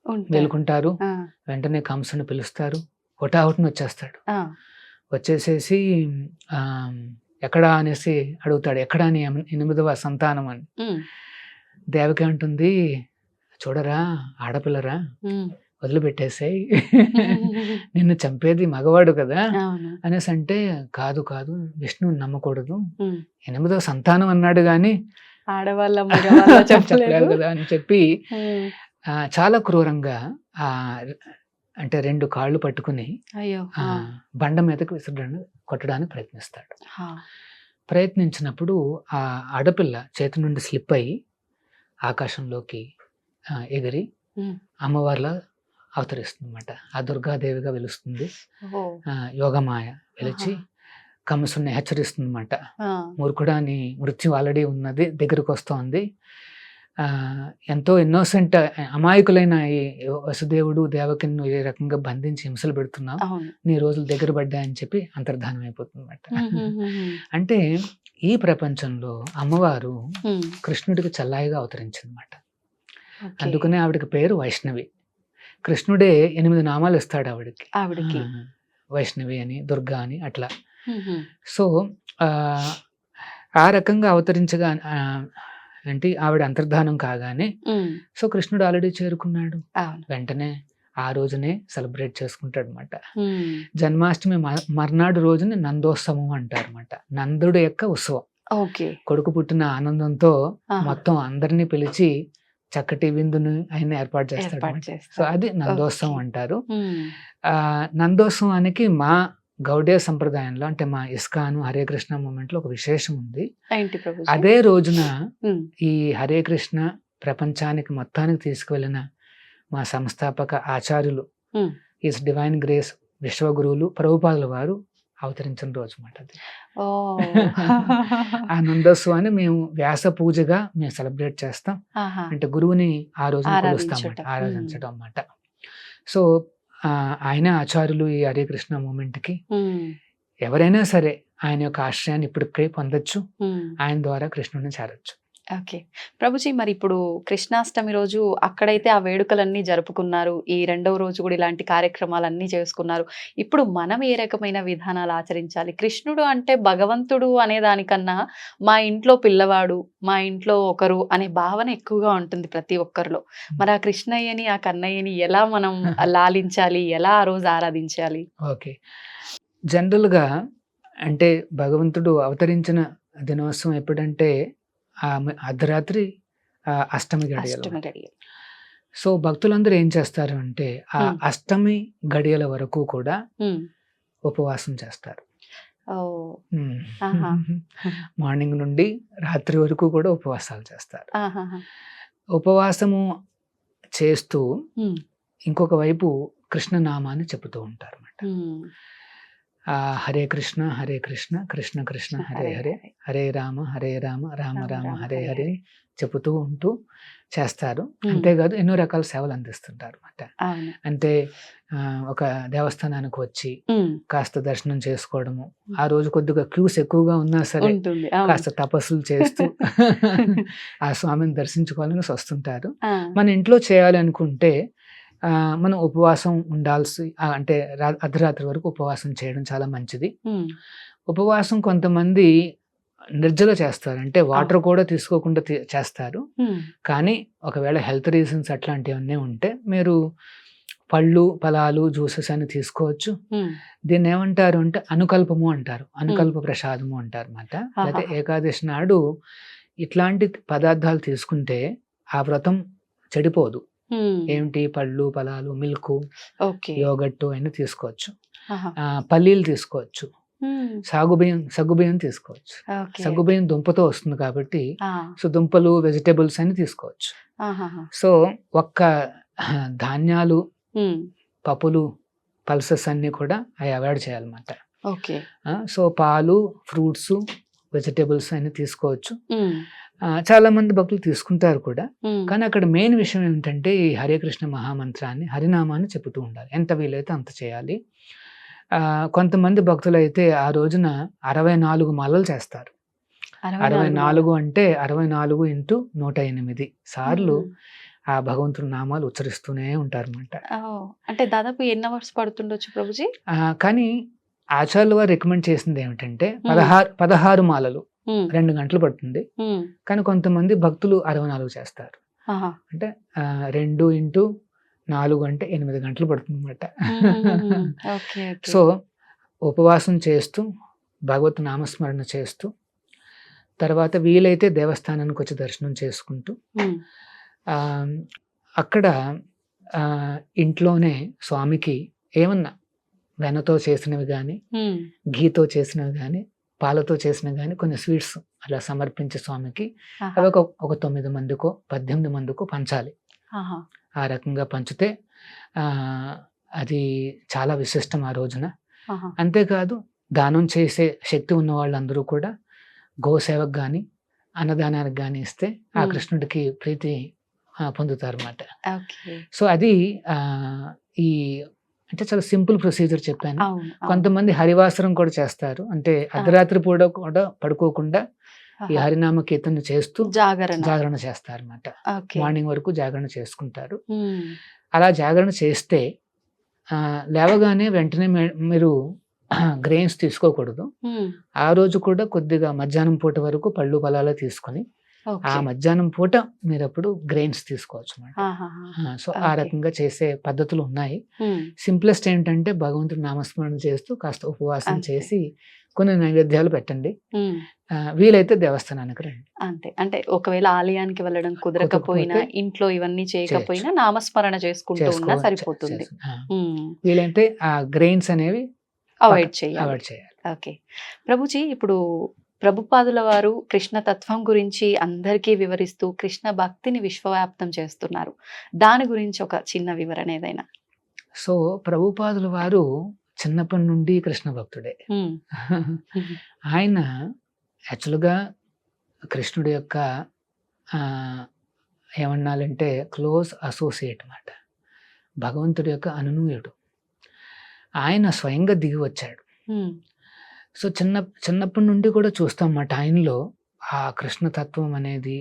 ఉంటారు. మేలుకుంటారు. ఆ. వెంటనే కంసుని పిలుస్తారు. హుటాహుటిని వచ్చేస్తాడు. ఆ. వచ్చేసేసి ఎక్కడా అనేసి అడుగుతాడు. ఎక్కడా అని 8వ సంతానం అని. ఉమ్. దేవకి అంటుంది, చూడరా ఆడపిల్లరా, ఉమ్. వదిలిపెట్టేసాయి, నిన్ను చంపేది మగవాడు కదా అవును. అనేసి అంటే, కాదు కాదు విష్ణువుని నమ్మకూడదు, ఉమ్. 8వ సంతానం అన్నాడు కానీ ఆడవాళ్ళ మగవాళ్ళ చెప్పలేదు చెప్పలేదు. కదా అని చెప్పి ఉమ్. చాలా క్రూరంగా అంటే 2 కాళ్ళు పట్టుకుని అయ్యో. బండ మీదకి కొట్టడానికి ప్రయత్నిస్తాడు. హా. ప్రయత్నించినప్పుడు ఆ ఆడపిల్ల చేతి నుండి స్లిప్ అయ్యి ఆకాశంలోకి ఎగిరి ఉమ్. అమ్మవారిలా అవతరిస్తుంది అన్నమాట. ఆ దుర్గాదేవిగా వెలుస్తుంది. ఓ. యోగమాయ వెలిచి ఆహా. కంసుని హెచ్చరిస్తుంది అన్నమాట. ఆ. మూర్ఖుడా నీ మృత్యు ఆల్రెడీ ఉన్నది, దగ్గరకు వస్తోంది. ఎంతో ఇన్నోసెంట్ అమాయకులైన ఈ వసుదేవుడు దేవకిని ఏ రకంగా బంధించి హింసలు పెడుతున్నావు, అవును. నీ రోజులు దగ్గర పడ్డాయని చెప్పి అంతర్ధానం అయిపోతుంది అన్నమాట. ఉహుహుహు. అంటే ఈ ప్రపంచంలో అమ్మవారు ఉమ్. కృష్ణుడికి చల్లాయిగా అవతరించిందన్నమాట. ఓకే. అందుకనే ఆవిడకి పేరు వైష్ణవి. కృష్ణుడే 8 నామాలు ఇస్తాడు ఆవిడకి. ఆవిడకి. వైష్ణవి అని, దుర్గా అని అట్లా. మ్మ్. సో ఆ రకంగా అవతరించగా అంటే ఆవిడ అంతర్ధానం కాగానే మ్మ్. సో కృష్ణుడు ఆల్రెడీ చేరుకున్నాడు. అవును. వెంటనే ఆ రోజునే సెలబ్రేట్ చేసుకుంటాడు అనమాట. మ్మ్. జన్మాష్టమి మర్నాడు రోజుని నందోత్సవం అంటారు అనమాట. నందుడి యొక్క ఉత్సవం. ఓకే. కొడుకు పుట్టిన ఆనందంతో ఆహా. మొత్తం అందరినీ పిలిచి చక్కటి విందును ఆయన ఏర్పాటు చేస్తాడు ఏర్పాటు అన్నమాట. సో చేస్తారు. అది నందోత్సవం ఓకే. అంటారు. మ్మ్. నందోత్సవానికి మా గౌడీయ సంప్రదాయంలో అంటే మా ఇస్కాను హరే కృష్ణ మూమెంట్లో ఒక విశేషం ఉంది. ఏంటి ప్రభుజీ? అదే రోజున మ్మ్. ఈ హరే కృష్ణ ప్రపంచానికి మొత్తానికి తీసుకువెళ్ళిన మా సంస్థాపక ఆచార్యులు మ్మ్. ఈస్ డివైన్ గ్రేస్ విశ్వగురువులు ప్రభుపాదుల వారు అవతరించిన రోజు అన్నమాట అది. ఓ. ఆ నందోత్సవాన్ని మేము వ్యాస పూజగా మేము సెలబ్రేట్ చేస్తాం. ఆహా. అంటే గురువుని ఆ రోజు కొలుస్తాం ఆరాధించటం. ఆరాధించడం అన్నమాట. సో ఆయన ఆచార్యులు ఈ హరే కృష్ణ మూమెంట్కి మ్మ్. ఎవరైనా సరే ఆయన యొక్క ఆశ్రయాన్ని ఇప్పటికే పొందొచ్చు. మ్మ్. ఆయన ద్వారా కృష్ణుడిని చేరొచ్చు. ఓకే. ప్రభుజీ, మరి ఇప్పుడు కృష్ణాష్టమి రోజు అక్కడైతే ఆ వేడుకలన్నీ జరుపుకున్నారు. ఈ రెండవ రోజు కూడా ఇలాంటి కార్యక్రమాలన్నీ చేసుకున్నారు. ఇప్పుడు మనం ఏ రకమైన విధానాలు ఆచరించాలి? కృష్ణుడు అంటే భగవంతుడు అనే దానికన్నా మా ఇంట్లో పిల్లవాడు, మా ఇంట్లో ఒకరు అనే భావన ఎక్కువగా ఉంటుంది ప్రతి ఒక్కరిలో. మరి ఆ కృష్ణయ్యని, ఆ కన్నయ్యని ఎలా మనం లాలించాలి? ఎలా ఆ రోజు ఆరాధించాలి? ఓకే. జనరల్గా అంటే భగవంతుడు అవతరించిన దినోత్సవం ఎప్పుడంటే అర్ధరాత్రి అష్టమి గడియలు. అష్టమి గడియ. సో భక్తులందరూ ఏం చేస్తారు అంటే ఆ అష్టమి గడియల వరకు కూడా మ్మ్. ఉపవాసం చేస్తారు. ఓ. ఆహా. మార్నింగ్ నుండి రాత్రి వరకు కూడా ఉపవాసాలు చేస్తారు. ఆహాహా. ఉపవాసము చేస్తూ మ్మ్. ఇంకొక వైపు కృష్ణనామాన్ని చెబుతూ ఉంటారు అన్నమాట. మ్మ్. హరే కృష్ణ కృష్ణ కృష్ణ హరే హరే, హరే రామ రామ రామ హరే హరే చెబుతూ ఉంటూ చేస్తారు. అంతేకాదు ఎన్నో రకాల సేవలు అందిస్తుంటారు అన్నమాట. అవును. అంటే ఒక దేవస్థానానికి వచ్చి మ్మ్. కాస్త దర్శనం చేసుకోవడము, ఆ రోజు కొద్దిగా క్యూస్ ఎక్కువగా ఉన్నా సరే ఉంటుంది. అవును. కాస్త తపస్సులు చేస్తూ ఆ స్వామిని దర్శించుకోవాలని వస్తుంటారు. ఆ. మన ఇంట్లో చేయాలి అనుకుంటే మనం ఉపవాసం ఉండాల్సి అంటే అర్ధరాత్రి వరకు ఉపవాసం చేయడం చాలా మంచిది. మ్మ్. ఉపవాసం కొంతమంది నిర్జల చేస్తారు, అంటే వాటర్ కూడా తీసుకోకుండా చేస్తారు. మ్మ్. కానీ ఒకవేళ హెల్త్ రీజన్స్ అట్లాంటివన్నీ ఉంటే మీరు పళ్ళు ఫలాలు జ్యూసెస్ అని తీసుకోవచ్చు. మ్మ్. దీన్ని ఏమంటారు అంటే అనుకల్పము అంటారు, అనుకల్ప ప్రసాదము అంటారు అన్నమాట. అయితే ఏకాదశి నాడు ఇట్లాంటి పదార్థాలు తీసుకుంటే ఆ వ్రతం చెడిపోదు. మ్మ్. ఏమిటి పళ్ళు ఫలాలు మిల్క్ ఓకే. యోగట్టు అయినా తీసుకోవచ్చు. ఆహా. పల్లీలు తీసుకోవచ్చు, మ్మ్. సగ్గుబియ్యం తీసుకోవచ్చు. ఓకే. సగ్గుబియ్యం దుంపతో వస్తుంది కాబట్టి ఆ. సో దుంపలు వెజిటేబుల్స్ అని తీసుకోవచ్చు. ఆహాహా. సో ఒక్క ధాన్యాలు మ్మ్. పప్పులు పల్సెస్ అన్నీ కూడా అవి అవాయిడ్ చేయాలన్నమాట. ఓకే. సో పాలు ఫ్రూట్స్ వెజిటేబుల్స్ అని తీసుకోవచ్చు. మ్మ్. చాలా మంది భక్తులు తీసుకుంటారు కూడా. మ్మ్. కానీ అక్కడ మెయిన్ విషయం ఏమిటంటే ఈ హరే కృష్ణ మహామంత్రాన్ని హరినామాన్ని చెబుతూ ఉండాలి. ఎంత వీలైతే అంత చేయాలి. కొంతమంది భక్తులు అయితే ఆ రోజున 64 మాలలు చేస్తారు. 64 అంటే 64 ఇంటూ 108 సార్లు ఆ భగవంతుడి నామాలు ఉచ్చరిస్తూనే ఉంటారు అన్నమాట. అంటే దాదాపు ఎన్ని అవర్స్ పడుతుండొచ్చు ప్రభుజీ? కానీ ఆచార్యులు వారు రికమెండ్ చేసింది ఏమిటంటే 16 మాలలు 2 గంటలు పడుతుంది. కానీ కొంతమంది భక్తులు 64 చేస్తారు. అంటే 2 ఇంటూ 4 అంటే 8 గంటలు పడుతుంది అన్నమాట. సో ఉపవాసం చేస్తూ భగవత్ నామస్మరణ చేస్తూ తర్వాత వీలైతే దేవస్థానానికి వచ్చి దర్శనం చేసుకుంటూ అక్కడ ఇంట్లోనే స్వామికి ఏమన్నా వెన్నతో చేసినవి కానీ ఘీతో చేసినవి కానీ పాలతో చేసినవి కానీ కొన్ని స్వీట్స్ అలా సమర్పించే స్వామికి అవి ఒక 9 మందికో 18 మందికో పంచాలి. ఆ రకంగా పంచితే అది చాలా విశిష్టం ఆ రోజున. అంతేకాదు దానం చేసే శక్తి ఉన్న వాళ్ళందరూ కూడా గోసేవకు కానీ అన్నదానానికి కానీ ఇస్తే ఆ కృష్ణుడికి ప్రీతి పొందుతారు అన్నమాట. సో అది ఈ అంటే చాలా సింపుల్ ప్రొసీజర్ చెప్పాను. కొంతమంది హరివాసరం కూడా చేస్తారు, అంటే అర్ధరాత్రి పూట కూడా పడుకోకుండా ఈ హరినామ కీర్తన చేస్తూ జాగరణ. జాగరణ చేస్తారన్నమాట. ఓకే. మార్నింగ్ వరకు జాగరణ చేసుకుంటారు. ఉమ్. అలా జాగరణ చేస్తే లేవగానే వెంటనే మీరు గ్రెయిన్స్ తీసుకోకూడదు. ఉమ్. ఆ రోజు కూడా కొద్దిగా మధ్యాహ్నం పూట వరకు పళ్ళు ఫలాలు తీసుకొని ఆ ఓకే. మధ్యాహ్నం పూట మీరు అప్పుడు గ్రెయిన్స్ తీసుకోవచ్చు అన్నమాట. ఆహాహా. సో ఆ ఓకే. రకంగా చేసే పద్ధతులు ఉన్నాయి. ఉమ్. సింప్లెస్ట్ ఏంటంటే భగవంతుడి నామస్మరణ చేస్తూ కాస్త ఉపవాసం అంతే. చేసి కొన్ని నైవేద్యాలు పెట్టండి. ఉమ్. వీలైతే దేవస్థానానికి రండి. అంతే. అంటే ఒకవేళ ఆలయానికి వెళ్ళడం కుదరకపోయినా, కుదరకపోతే ఇంట్లో ఇవన్నీ చేయకపోయినా నామస్మరణ చేసుకుంటూ ఉన్నా సరిపోతుంది. వీలైతే ఆ గ్రెయిన్స్ అనేవి అవాయిడ్ చేయాలి. అవాయిడ్ చేయాలి. ఓకే. ప్రభుజీ, ఇప్పుడు ప్రభుపాదుల వారు కృష్ణ తత్వం గురించి అందరికీ వివరిస్తూ కృష్ణ భక్తిని విశ్వవ్యాప్తం చేస్తున్నారు. దాని గురించి ఒక చిన్న వివరణ ఏదైనా. సో ప్రభుపాదుల వారు చిన్నప్పటి నుండి కృష్ణ భక్తుడే. ఉమ్. ఆయన యాక్చువల్గా కృష్ణుడి యొక్క ఏమన్నాలంటే క్లోజ్ అసోసియేట్ అన్నమాట. భగవంతుడి యొక్క అనునూయుడు. ఆయన స్వయంగా దిగి వచ్చాడు. ఉమ్. సో చిన్నప్పటి నుండి కూడా చూస్తాం అన్నమాట ఆయనలో ఆ కృష్ణతత్వం అనేది,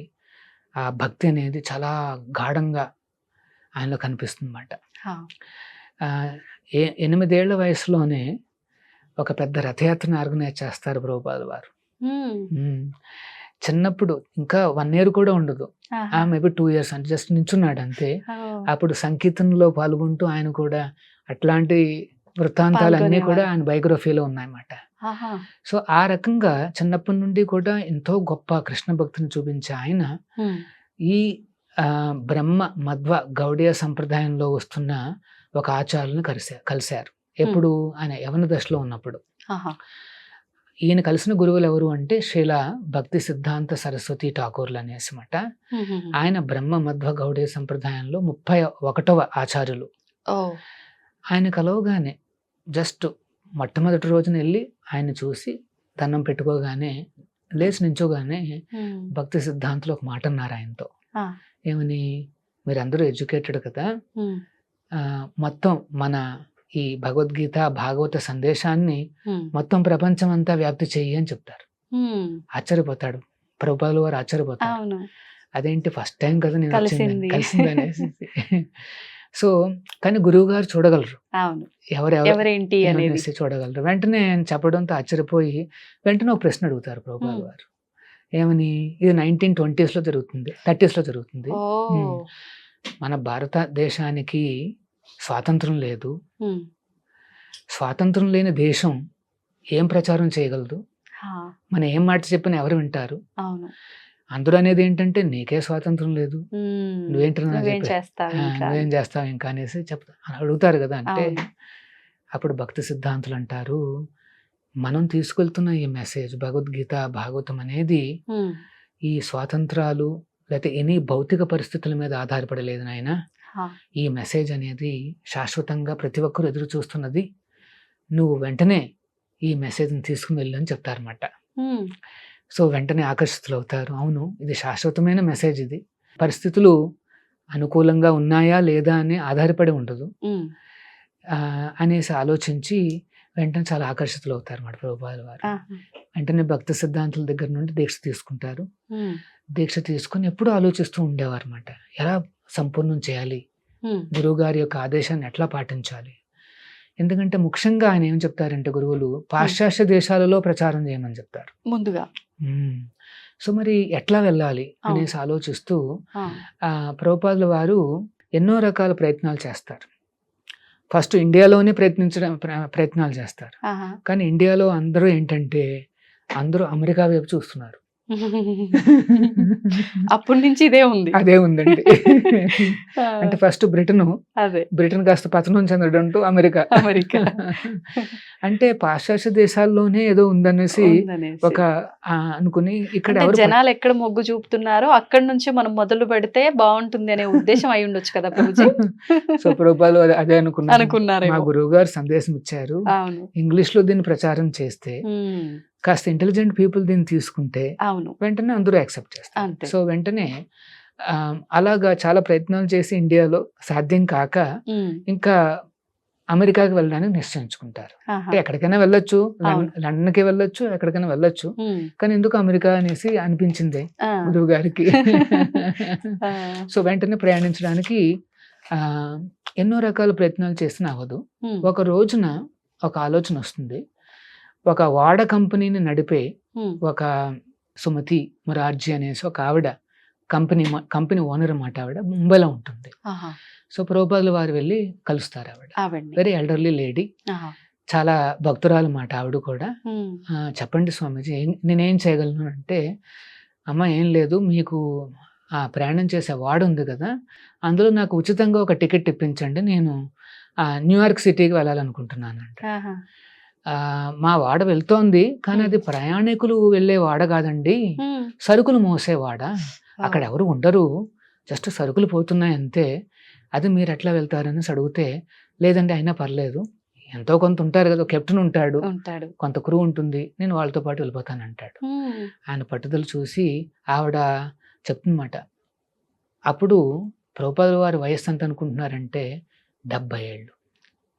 ఆ భక్తి అనేది చాలా గాఢంగా ఆయనలో కనిపిస్తుంది అన్నమాట. హా. 8 ఏళ్ల వయసులోనే ఒక పెద్ద రథయాత్రను ఆర్గనైజ్ చేస్తారు ప్రభుపాదుల వారు. ఉమ్. చిన్నప్పుడు ఇంకా 1 year కూడా ఉండదు, ఆహా. మేబీ 2 years అంటే జస్ట్ నించున్నాడు అంతే. ఓ. అప్పుడు సంకీర్తనలో పాల్గొంటూ ఆయన కూడా అట్లాంటి వృత్తాంతాలన్నీ కూడా ఆయన బయోగ్రఫీలో ఉన్నాయన్నమాట. ఆహా. సో ఆ రకంగా చిన్నప్పటి నుండి కూడా ఎంతో గొప్ప కృష్ణ భక్తిని చూపించే ఆయన ఉమ్. ఈ బ్రహ్మ మధ్వ గౌడీయ సంప్రదాయంలో వస్తున్న ఒక ఆచార్యులను కలిశారు. ఎప్పుడు ఆయన యవన దశలో ఉన్నప్పుడు. ఆహా. ఈయన కలిసిన గురువులు ఎవరు అంటే శ్రీల భక్తి సిద్ధాంత సరస్వతి ఠాకూర్లు అనేసి మాట. ఉహుహు. ఆయన బ్రహ్మ మధ్వ గౌడీయ సంప్రదాయంలో 31వ ఆచార్యులు. ఓ. ఆయన కలవగానే జస్ట్ మొట్టమొదటి రోజున వెళ్ళి ఆయన చూసి దండం పెట్టుకోగానే లేచి నించోగానే ఉమ్. భక్తి సిద్ధాంతులు ఒక మాట అన్నారు ఆయనతో. ఆ. ఏమని, మీరందరూ ఎడ్యుకేటెడ్ కదా, ఉమ్. మొత్తం మన ఈ భగవద్గీత భాగవత సందేశాన్ని ఉమ్. మొత్తం ప్రపంచం అంతా వ్యాప్తి చెయ్యి అని చెప్తారు. ఉమ్. ఆశ్చర్యపోతాడు ప్రభుపాదుల వారు, ఆశ్చర్యపోతాడు. అవును. అదేంటి ఫస్ట్ టైం కదా నేను కలిసింది. కలిసిందనేసి. సో కానీ గురువు గారు చూడగలరు అవును. ఎవరెవరు ఎవరేంటి అనేది. అనేసి చూడగలరు. వెంటనే ఆయన చెప్పడంతో ఆశ్చర్యపోయి వెంటనే ఒక ప్రశ్న అడుగుతారు ప్రభుపాదుల వారు. ఏమని, ఇది 1920s లో జరుగుతుంది, 30s లో జరుగుతుంది. ఓ. మన భారతదేశానికి స్వాతంత్రం లేదు. ఉమ్. స్వాతంత్రం లేని దేశం ఏం ప్రచారం చేయగలదు? హా. మనం ఏం మాట చెప్పినా ఎవరు వింటారు? అవును. అందరూ అనేది ఏంటంటే నీకే స్వాతంత్రం లేదు, ఉమ్. నువ్వేంటి నువ్వేం చేస్తావు ఇంకా? నువ్వేం చేస్తావు ఇంకా అనేసి అడుగుతారు కదా. అంటే అవును. అప్పుడు భక్తి సిద్ధాంతులు అంటారు, మనం తీసుకెళ్తున్న ఈ మెసేజ్ భగవద్గీత భాగవతం అనేది ఉమ్. ఈ స్వాతంత్రాలు లేకపోతే ఎనీ భౌతిక పరిస్థితుల మీద ఆధారపడలేదు నాయన. హా. ఈ మెసేజ్ అనేది శాశ్వతంగా ప్రతి ఒక్కరు ఎదురు చూస్తున్నది, నువ్వు వెంటనే ఈ మెసేజ్ని తీసుకుని వెళ్ళు అని చెప్తారన్నమాట. ఉమ్. సో వెంటనే ఆకర్షితులు అవుతారు. అవును, ఇది శాశ్వతమైన మెసేజ్, ఇది పరిస్థితులు అనుకూలంగా ఉన్నాయా లేదా అని ఆధారపడి ఉండదు ఉమ్. అనేసి ఆలోచించి వెంటనే చాలా ఆకర్షితులు అవుతారు అన్నమాట ప్రభుపాదుల వారు. ఆహా. వెంటనే భక్తి సిద్ధాంతుల దగ్గర నుండి దీక్ష తీసుకుంటారు. ఉమ్. దీక్ష తీసుకుని ఎప్పుడూ ఆలోచిస్తూ ఉండేవారు అన్నమాట, ఎలా సంపూర్ణం చేయాలి, ఉమ్. గురువు గారి యొక్క ఆదేశాన్ని ఎట్లా పాటించాలి. ఎందుకంటే ముఖ్యంగా ఆయన ఏం చెప్తారంటే గురువులు పాశ్చాత్య దేశాలలో ప్రచారం చేయమని చెప్తారు ముందుగా. సో మరి ఎట్లా వెళ్ళాలి అనేసి ఆలోచిస్తూ ఆ. ప్రభుపాదుల వారు ఎన్నో రకాల ప్రయత్నాలు చేస్తారు. ఫస్ట్ ఇండియాలోనే ప్రయత్నాలు చేస్తారు. ఆహా. కానీ ఇండియాలో అందరూ ఏంటంటే అందరూ అమెరికా వైపు చూస్తున్నారు. అప్పటి నుంచి ఇదే ఉంది. అదే ఉందండి. అంటే ఫస్ట్ బ్రిటన్ కాస్త పతనం చెందడంతో అమెరికా. అంటే పాశ్చాత్య దేశాల్లోనే ఏదో ఉందనేసి ఒక అనుకుని ఇక్కడ జనాలు ఎక్కడ మొగ్గు చూపుతున్నారో అక్కడి నుంచి మనం మొదలు పెడితే బాగుంటుంది అనే ఉద్దేశం అయి ఉండొచ్చు కదా ప్రభుజీ. సో ప్రభుపాదులు అదే అనుకున్నారు. మా గురువు గారు సందేశం ఇచ్చారు, ఇంగ్లీష్ లో దీన్ని ప్రచారం చేస్తే కాస్త ఇంటెలిజెంట్ పీపుల్ దీన్ని తీసుకుంటే వెంటనే అందరూ యాక్సెప్ట్ చేస్తారు. సో వెంటనే అలాగా చాలా ప్రయత్నాలు చేసి ఇండియాలో సాధ్యం కాక ఇంకా అమెరికాకి వెళ్ళడానికి నిశ్చయించుకుంటారు. అంటే ఎక్కడికైనా వెళ్ళొచ్చు, లండన్కి వెళ్ళొచ్చు, ఎక్కడికైనా వెళ్ళొచ్చు, కానీ ఎందుకు అమెరికా అనేసి అనిపించింది గురువు గారికి. సో వెంటనే ప్రయాణించడానికి ఎన్నో రకాల ప్రయత్నాలు చేసిన అవ్వదు. ఒక రోజున ఒక ఆలోచన వస్తుంది. ఒక వాడ కంపెనీని నడిపే ఒక సుమతి మురార్జీ అనేసి ఒక ఆవిడ కంపెనీ ఓనర్ అన్నమాట. ఆవిడ ముంబైలో ఉంటుంది. సో ప్రభుపాదుల వారు వెళ్ళి కలుస్తారు. ఆవిడ వెరీ ఎల్డర్లీ లేడీ, చాలా భక్తురాలు మాట ఆవిడ కూడా. చెప్పండి స్వామీజీ, నేనేం చేయగలను అంటే, అమ్మ ఏం లేదు, మీకు ఆ ప్రయాణం చేసే వాడు ఉంది కదా, అందులో నాకు ఉచితంగా ఒక టికెట్ ఇప్పించండి, నేను న్యూయార్క్ సిటీకి వెళ్ళాలనుకుంటున్నాను అంటే. మా వాడ వెళ్తోంది, కానీ అది ప్రయాణికులు వెళ్ళే వాడ కాదండి, సరుకులు మోసే వాడ. అక్కడ ఎవరు ఉండరు, జస్ట్ సరుకులు పోతున్నాయి అంతే. అది మీరు ఎట్లా వెళ్తారని అడిగితే, లేదండి అయినా పర్లేదు, ఎంతో కొంత ఉంటారు కదా, కెప్టెన్ ఉంటాడు, కొంత క్రూ ఉంటుంది, నేను వాళ్ళతో పాటు వెళ్ళిపోతాను అంటాడు. ఆయన పట్టుదల చూసి ఆవిడ చెప్తుందన్నమాట. అప్పుడు ప్రభుపాదుల వారి వయస్సు ఎంత అనుకుంటున్నారంటే 70 ఏళ్ళు.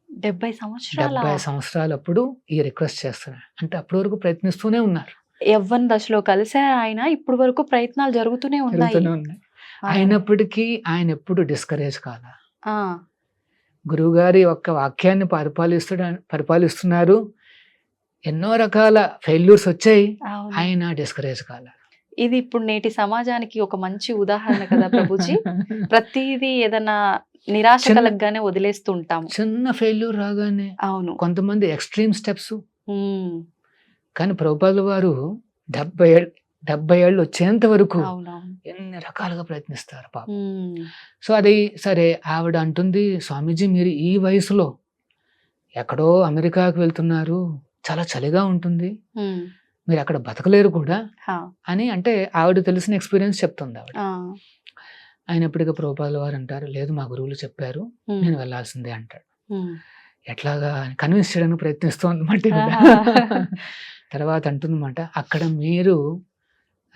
70 సంవత్సరాలు అప్పుడు ఈ రిక్వెస్ట్ చేస్తున్నారు. అంటే అప్పటి వరకు ప్రయత్నిస్తూనే ఉన్నారు. యవ్వన దశలో కలిసారు ఆయన, ఇప్పుడు వరకు ప్రయత్నాలు జరుగుతూనే ఉన్నాయి. అయినప్పటికీ ఆయన ఎప్పుడు డిస్కరేజ్ కాదా. గురువు గారి ఒక్క వాక్యాన్ని పరిపాలిస్తున్నారు, ఎన్నో రకాల ఫెయిల్యూర్స్ వచ్చాయి, ఆయన డిస్కరేజ్ కాలా. ఇది ఇప్పుడు నేటి సమాజానికి ఒక మంచి ఉదాహరణ కదా ప్రభుజీ. ప్రతిదీ ఏదైనా నిరాశ కలగగానే వదిలేస్తుంటాం. చిన్న ఫెయిల్యూర్ రాగానే అవును, కొంతమంది ఎక్స్ట్రీమ్ స్టెప్స్. కానీ ప్రభుపాదుల వారు 70 ఏళ్ళు వచ్చేంత వరకు ఎన్ని రకాలుగా ప్రయత్నిస్తారు పాప. సో అది సరే, ఆవిడ అంటుంది, స్వామీజీ మీరు ఈ వయసులో ఎక్కడో అమెరికాకు వెళ్తున్నారు, చాలా చలిగా ఉంటుంది, మీరు అక్కడ బతకలేరు కూడా అని అంటే ఆవిడ తెలిసిన ఎక్స్పీరియన్స్ చెప్తుంది ఆవిడ. అయినప్పటికీ ప్రభుపాదుల వారు అంటారు, లేదు మా గురువులు చెప్పారు, నేను వెళ్ళాల్సిందే అంటాడు. ఎట్లాగా కన్విన్స్ చేయడానికి ప్రయత్నిస్తోందన్నమాట. తర్వాత అంటుందన్నమాట, అక్కడ మీరు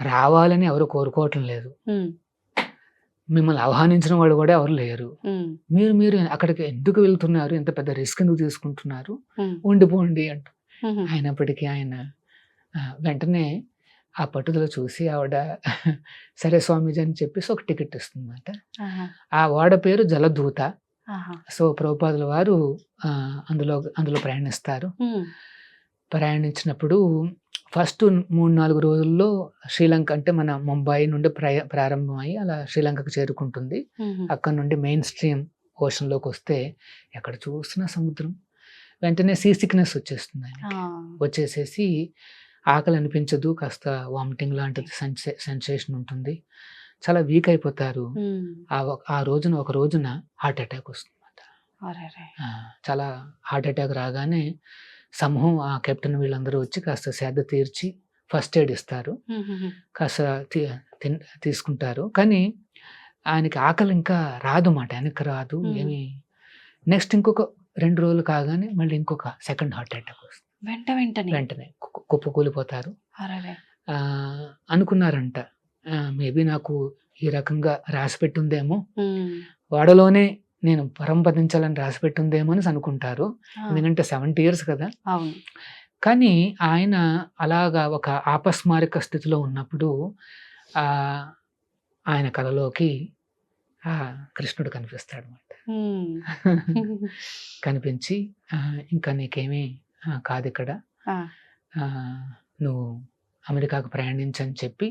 రావాలని ఎవరు కోరుకోవటం లేదు, మిమ్మల్ని ఆహ్వానించిన వాళ్ళు కూడా ఎవరు లేరు, మీరు అక్కడికి ఎందుకు వెళ్తున్నారు, ఎంత పెద్ద రిస్క్ ఎందుకు తీసుకుంటున్నారు, ఉండిపోండి అంటూ. అయినప్పటికీ ఆయన వెంటనే ఆ పట్టుదల చూసి ఆవిడ సరే స్వామీజీ అని చెప్పేసి ఒక టికెట్ ఇస్తుందన్నమాట. ఆ వాడ పేరు జలదూత. సో ప్రభుపాదుల వారు అందులో ప్రయాణిస్తారు. ప్రయాణించినప్పుడు ఫస్ట్ 3-4 రోజుల్లో శ్రీలంక, అంటే మన ముంబై నుండి ప్రారంభమై అలా శ్రీలంకకు చేరుకుంటుంది. అక్కడ నుండి మెయిన్ స్ట్రీమ్ ఓషన్లోకి వస్తే ఎక్కడ చూసినా సముద్రం. వెంటనే సీ సిక్నెస్ వచ్చేస్తుంది ఆయనకి. వచ్చేసేసి ఆకలి అనిపించదు, కాస్త వామిటింగ్ లాంటిది సెన్సేషన్ ఉంటుంది, చాలా వీక్ అయిపోతారు. ఒక రోజున హార్ట్ అటాక్ వస్తుంది. చాలా హార్ట్ అటాక్ రాగానే సమూహం ఆ కెప్టెన్ వీళ్ళందరూ వచ్చి కాస్త సేద తీర్చి ఫస్ట్ ఎయిడ్ ఇస్తారు, కాస్త తీసుకుంటారు. కానీ ఆయనకి ఆకలి ఇంకా రాదు మాట, వెనక్కి రాదు ఏమి. నెక్స్ట్ ఇంకొక 2 రోజులు కాగానే మళ్ళీ ఇంకొక సెకండ్ హార్ట్ అటాక్ వస్తుంది. వెంటనే కుప్పకూలిపోతారు. అనుకున్నారంట, మేబీ నాకు ఈ రకంగా రాసి పెట్టుందేమో, వాడలోనే నేను పరంపదించాలని రాసి పెట్టుందేమో అని అనుకుంటారు. ఎందుకంటే 70 years కదా. కానీ ఆయన అలాగా ఒక ఆపస్మారక స్థితిలో ఉన్నప్పుడు ఆయన కలలోకి కృష్ణుడు కనిపిస్తాడు అన్నమాట. కనిపించి ఇంకా నీకేమీ కాదు ఇక్కడ, నువ్వు అమెరికాకు ప్రయాణించని చెప్పి,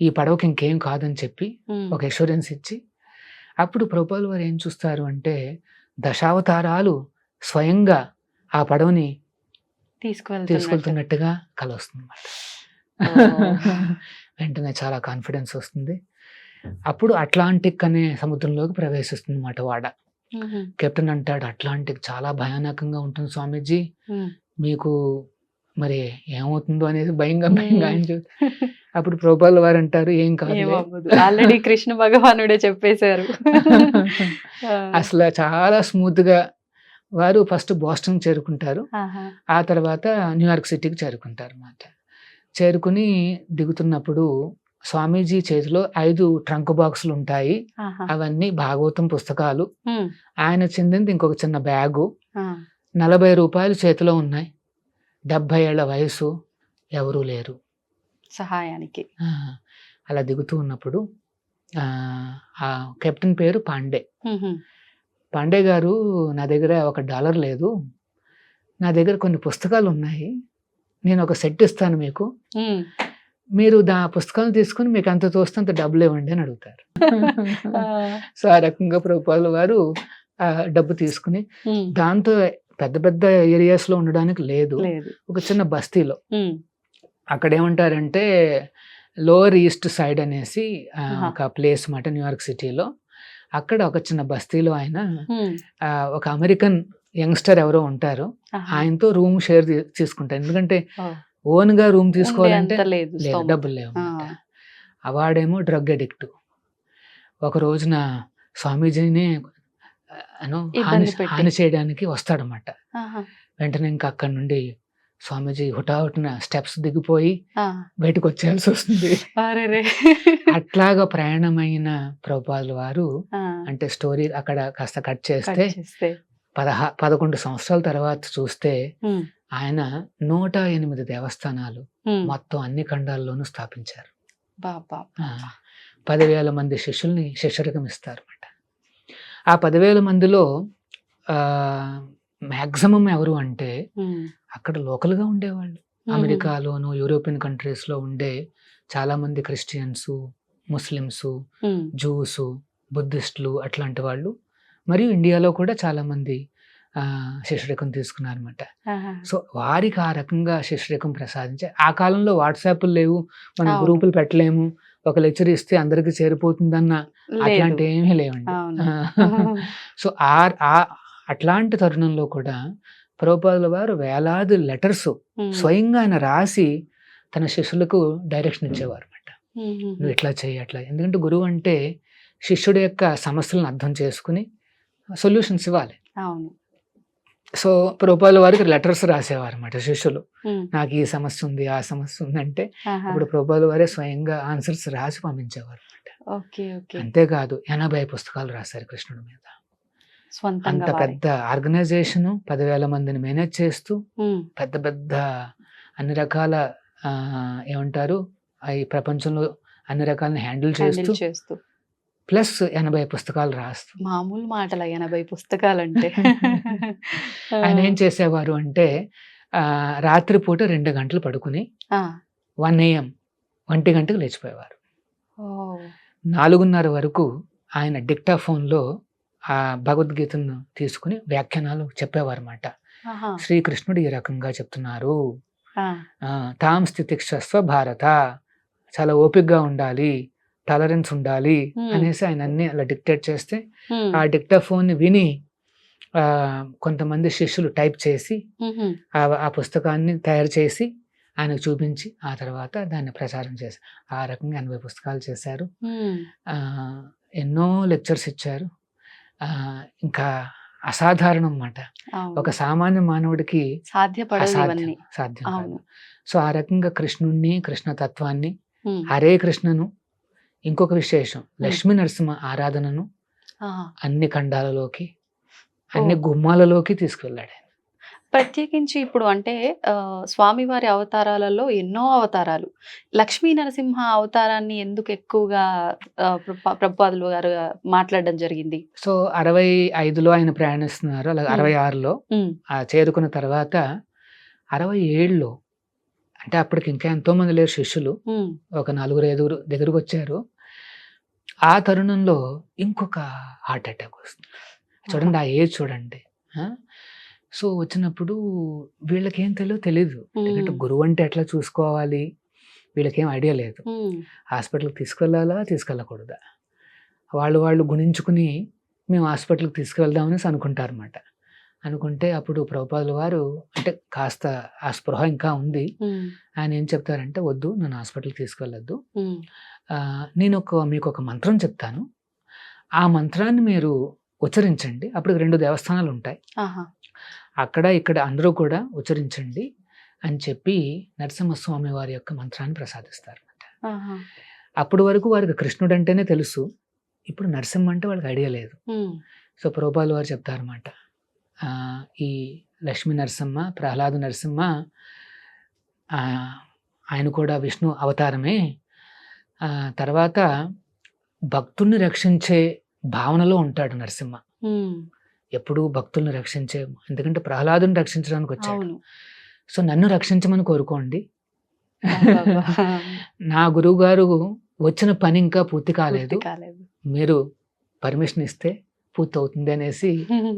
ఈ పడవకి ఇంకేం కాదని చెప్పి ఒక అష్యూరెన్స్ ఇచ్చి, అప్పుడు ప్రభుపాదుల వారు ఏం చూస్తారు అంటే 10 అవతారాలు స్వయంగా ఆ పడవని తీసుకెళ్తున్నట్టుగా కల వస్తుంది అన్నమాట. వెంటనే చాలా కాన్ఫిడెన్స్ వస్తుంది. అప్పుడు అట్లాంటిక్ అనే సముద్రంలోకి ప్రవేశిస్తుంది అన్నమాట వాడ. కెప్టెన్ అంటాడు, అట్లాంటిక్ చాలా భయానకంగా ఉంటుంది స్వామీజీ, మీకు మరి ఏమవుతుందో అనేది భయంగా ఆయన అప్పుడు ప్రభుపాదుల వారు అంటారు, ఏం కాదు, ఆల్రెడీ కృష్ణ భగవానుడే చెప్పేశారు. అసలు చాలా స్మూత్ గా వారు ఫస్ట్ బోస్టన్ చేరుకుంటారు, ఆ తర్వాత న్యూయార్క్ సిటీకి చేరుకుంటారు అన్నమాట. చేరుకుని దిగుతున్నప్పుడు స్వామీజీ చేతిలో 5 ట్రంక్ బాక్సులు ఉంటాయి. ఆహా. అవన్నీ భాగవతం పుస్తకాలు. ఉమ్. ఆయన చెందింది ఇంకొక చిన్న బ్యాగు. ఆ. 40 రూపాయలు చేతిలో ఉన్నాయి. 70 ఏళ్ల వయసు, ఎవరూ లేరు. సహాయానికి. ఆ, అలా దిగుతూ ఉన్నప్పుడు ఆ కెప్టెన్ పేరు పాండే. ఉహుం. పాండే గారు, నా దగ్గర $1 లేదు, నా దగ్గర కొన్ని పుస్తకాలు ఉన్నాయి, నేను ఒక సెట్ ఇస్తాను మీకు, ఉమ్. మీరు పుస్తకాలను తీసుకుని మీకు అంత తోస్తే అంత డబ్బులు ఇవ్వండి అని అడుగుతారు. ఆ. సో ఆ రకంగా ప్రభుపాదుల వారు ఆ డబ్బు తీసుకుని, ఉమ్. దాంతో పెద్ద పెద్ద ఏరియాస్ లో ఉండడానికి లేదు, లేదు. ఒక చిన్న బస్తీలో, ఉమ్. అక్కడ ఏమంటారంటే లోవర్ ఈస్ట్ సైడ్ అనేసి ఆహా. ఒక ప్లేస్ మాట న్యూయార్క్ సిటీలో. అక్కడ ఒక చిన్న బస్తీలో ఆయన ఉమ్. ఒక అమెరికన్ యంగ్స్టర్ ఎవరో ఉంటారు, ఆహా. ఆయనతో రూమ్ షేర్ తీసుకుంటారు. ఎందుకంటే ఓ. ఓన్ గా రూమ్ ఉండే తీసుకోవాలంటే అంత లేదు లేదు, స్తోమత. డబ్బులు లేవు ఆ. అన్నమాట. వాడేమో డ్రగ్ అడిక్ట్. ఒక రోజున స్వామీజీని ఇబ్బంది పెట్టి. హాని చేయడానికి వస్తాడనమాట. ఆహా. వెంటనే ఇంకా అక్కడి నుండి స్వామీజీ హుటాహుటిన స్టెప్స్ దిగిపోయి ఆ. బయటకు వచ్చేయాల్సి వస్తుంది. అరెరే. అట్లాగా ప్రయాణమైన ప్రభుపాదుల వారు, ఆ. అంటే స్టోరీ అక్కడ కాస్త కట్ కట్ చేస్తే చేస్తే. 11 సంవత్సరాల తర్వాత చూస్తే ఉమ్. ఆయన 108 దేవస్థానాలు ఉమ్. మొత్తం అన్ని ఖండాల్లోనూ స్థాపించారు. బాబా. 10,000 మంది శిష్యుల్ని శిష్యరికం ఇస్తారన్నమాట. ఆ 10,000 మందిలో మ్యాక్సిమం ఎవరు అంటే ఉమ్. అక్కడ లోకల్గా ఉండేవాళ్ళు. అమెరికాలోను యూరోపియన్ కంట్రీస్లో ఉండే చాలామంది క్రిస్టియన్స్, ముస్లిమ్స్, ఉమ్. జూస్, బుద్ధిస్టులు అట్లాంటి వాళ్ళు, మరియు ఇండియాలో కూడా చాలామంది శిష్యరికం తీసుకున్నారన్నమాట. ఆహా. సో వారికి ఆ రకంగా శిష్యరికం ప్రసాదించే, ఆ కాలంలో వాట్సాప్లు లేవు, మనం అవును. గ్రూపులు పెట్టలేము, ఒక లెక్చర్ ఇస్తే అందరికి చేరిపోతుందన్న లేదు. అట్లాంటి ఏమీ లేవండి. అవును. సో అట్లాంటి తరుణంలో కూడా ప్రభుపాదుల వారు వేలాది లెటర్స్ ఉమ్. స్వయంగా ఆయన రాసి తన శిష్యులకు డైరెక్షన్ ఇచ్చేవారు అనమాట. ఉమ్. నువ్వు ఇట్లా చేయి అట్లా. ఎందుకంటే గురువు అంటే శిష్యుడి యొక్క సమస్యలను అర్థం చేసుకుని సొల్యూషన్స్ ఇవ్వాలి. అవును. సో ప్రభుపాదుల వారికి లెటర్స్ రాసేవారు అనమాట శిష్యులు. ఉమ్. నాకు ఈ సమస్య ఉంది, ఆ సమస్య ఉంది అంటే ఆహా. అప్పుడు ప్రభుపాదుల వారే స్వయంగా ఆన్సర్స్ రాసి పంపించేవారు అనమాట. ఓకే. ఓకే. అంతేకాదు 80 పుస్తకాలు రాశారు కృష్ణుడి మీద. అంత స్వంతంగా వారి. పెద్ద ఆర్గనైజేషన్, 10,000 మందిని మేనేజ్ చేస్తూ, ఉమ్. పెద్ద పెద్ద అన్ని రకాల ఏమంటారు ఈ ప్రపంచంలో అన్ని రకాలని హ్యాండిల్ చేస్తూ, హ్యాండిల్ చేస్తూ ప్లస్ 80 పుస్తకాలు రాస్తూ. మామూలు మాటల 80 పుస్తకాలంటే. ఆయన ఏం చేసేవారు అంటే రాత్రిపూట 2 గంటలు పడుకుని 1 AM 1 గంటకు లేచిపోయేవారు. 4:30 వరకు ఆయన డిక్టాఫోన్లో ఆ భగవద్గీతను తీసుకుని వ్యాఖ్యానాలు చెప్పేవారు అన్నమాట. శ్రీకృష్ణుడు ఈ రకంగా చెప్తున్నారు, తాం స్థితిక్షస్వ భారత, చాలా ఓపికగా ఉండాలి, టాలరెన్స్ ఉండాలి అనేసి ఆయన అన్ని అలా డిక్టేట్ చేస్తే, ఆ డిక్టాఫోన్ విని కొంతమంది శిష్యులు టైప్ చేసి ఆ పుస్తకాన్ని తయారు చేసి ఆయనకు చూపించి ఆ తర్వాత దాన్ని ప్రచారం చేశారు. ఆ రకంగా 80 పుస్తకాలు చేశారు. ఎన్నో లెక్చర్స్ ఇచ్చారు. ఇంకా అసాధారణం అన్నమాట. ఒక సామాన్య మానవుడికి సాధ్యం కాదు. సో ఆ రకంగా కృష్ణుణ్ణి, కృష్ణతత్వాన్ని, హరే కృష్ణను, ఇంకొక విశేషం లక్ష్మీ నరసింహ ఆరాధనను అన్ని ఖండాలలోకి, అన్ని గుమ్మాలలోకి తీసుకువెళ్ళాడు. ప్రత్యేకించి ఇప్పుడు అంటే స్వామివారి అవతారాలలో ఎన్నో అవతారాలు, లక్ష్మీ నరసింహ అవతారాన్ని ఎందుకు ఎక్కువగా ప్రభుపాదులు గారు మాట్లాడడం జరిగింది? సో 65లో ఆయన ప్రయాణిస్తున్నారు, అలాగే 66లో చేరుకున్న తర్వాత 67లో, అంటే అప్పటికి ఇంకా ఎంతో మంది లేరు శిష్యులు, ఒక 4-5 దగ్గరకు వచ్చారు. ఆ తరుణంలో ఇంకొక హార్ట్ అటాక్ వస్తుంది. చూడండి, ఆ ఏజ్ చూడండి. సో వచ్చినప్పుడు వీళ్ళకేం తెలీదు, ఎందుకంటే గురువు అంటే ఎట్లా చూసుకోవాలి వీళ్ళకేం ఐడియా లేదు. హాస్పిటల్కి తీసుకెళ్ళాలా తీసుకెళ్ళకూడదా, వాళ్ళు గుణించుకుని మేము హాస్పిటల్కి తీసుకువెళ్దామని అనుకుంటారు అన్నమాట. అనుకుంటే అప్పుడు ప్రభుపాదుల వారు, అంటే కాస్త ఆ స్పృహ ఇంకా ఉంది, ఆయన ఏం చెప్తారంటే, వద్దు, నన్ను హాస్పిటల్కి తీసుకెళ్ళొద్దు, నేను మీకు ఒక మంత్రం చెప్తాను, ఆ మంత్రాన్ని మీరు ఉచ్చరించండి, అప్పుడు 2 దేవస్థానాలు ఉంటాయి, అక్కడ ఇక్కడ అందరూ కూడా ఉచ్చరించండి అని చెప్పి నరసింహస్వామి వారి యొక్క మంత్రాన్ని ప్రసాదిస్తారు. అప్పటి వరకు వారికి కృష్ణుడు అంటేనే తెలుసు, ఇప్పుడు నరసింహ అంటే వాళ్ళకి ఐడియా లేదు. సో ప్రభుపాదుల వారు చెప్తారన్నమాట, ఈ లక్ష్మీ నరసింహ, ప్రహ్లాద నరసింహ ఆయన కూడా విష్ణు అవతారమే. తర్వాత భక్తుల్ని రక్షించే భావనలో ఉంటాడు నరసింహ, ఎప్పుడూ భక్తుల్ని రక్షించే, ఎందుకంటే ప్రహ్లాదుని రక్షించడానికి వచ్చాడు. సో నన్ను రక్షించమని కోరుకోండి, నా గురువు గారు వచ్చిన పని ఇంకా పూర్తి కాలేదు, మీరు పర్మిషన్ ఇస్తే పూర్తి అవుతుంది అనేసి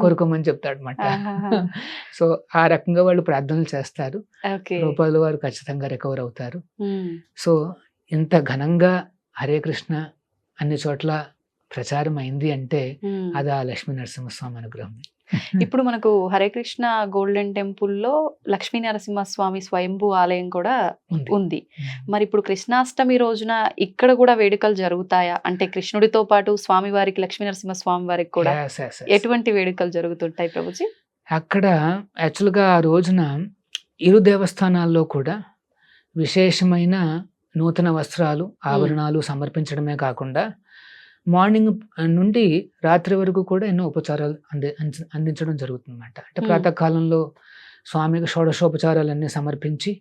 కోరుకోమని చెప్తాడు అనమాట. సో ఆ రకంగా వాళ్ళు ప్రార్థనలు చేస్తారు, రూపాయలు వారు ఖచ్చితంగా రికవర్ అవుతారు. సో ఇంత ఘనంగా హరే కృష్ణ అన్ని చోట్ల ప్రచారం అయింది అంటే అది ఆ లక్ష్మీ నరసింహస్వామి అనుగ్రహం. ఇప్పుడు మనకు హరే కృష్ణ గోల్డెన్ టెంపుల్లో లక్ష్మీ నరసింహస్వామి స్వయంభూ ఆలయం కూడా ఉంది. మరి ఇప్పుడు కృష్ణాష్టమి రోజున ఇక్కడ కూడా వేడుకలు జరుగుతాయా? అంటే కృష్ణుడితో పాటు స్వామి వారికి, లక్ష్మీ నరసింహ స్వామి వారికి కూడా ఎటువంటి వేడుకలు జరుగుతుంటాయి ప్రభుజీ? అక్కడ యాక్చువల్గా ఆ రోజున ఇరు దేవస్థానాల్లో కూడా విశేషమైన నూతన వస్త్రాలు, ఆభరణాలు సమర్పించడమే కాకుండా మార్నింగ్ నుండి రాత్రి వరకు కూడా ఎన్నో ఉపచారాలు అందించడం జరుగుతుంది అన్నమాట. అంటే ప్రాతకాలంలో స్వామికి షోడశోపచారాలన్నీ సమర్పించి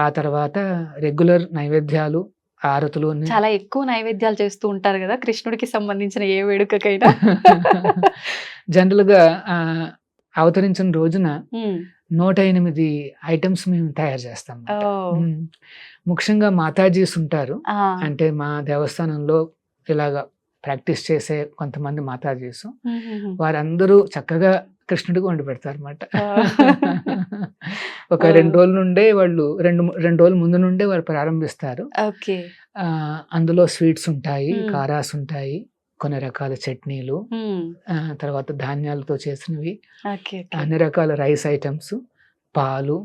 ఆ తర్వాత రెగ్యులర్ నైవేద్యాలు, ఆరతులు, చాలా ఎక్కువ నైవేద్యాలు చేస్తూ ఉంటారు కదా కృష్ణుడికి సంబంధించిన ఏ వేడుకకైనా. జనరల్గా అవతరించిన రోజున 108 ఐటమ్స్ మేము తయారు చేస్తాం. ముఖ్యంగా మాతాజీస్ ఉంటారు, అంటే మా దేవస్థానంలో ఇలాగా ప్రాక్టీస్ చేసే కొంతమంది మాతాజీస్, వారందరూ చక్కగా కృష్ణుడికి వండి పెడతారు అన్నమాట. ఒక 2 రోజుల నుండే వాళ్ళు రెండు రోజుల ముందు నుండే వాళ్ళు ప్రారంభిస్తారు. అందులో స్వీట్స్ ఉంటాయి, కారాస్ ఉంటాయి, కొన్ని రకాల చట్నీలు, తర్వాత ధాన్యాలతో చేసినవి, అన్ని రకాల రైస్ ఐటమ్స్, పాలు,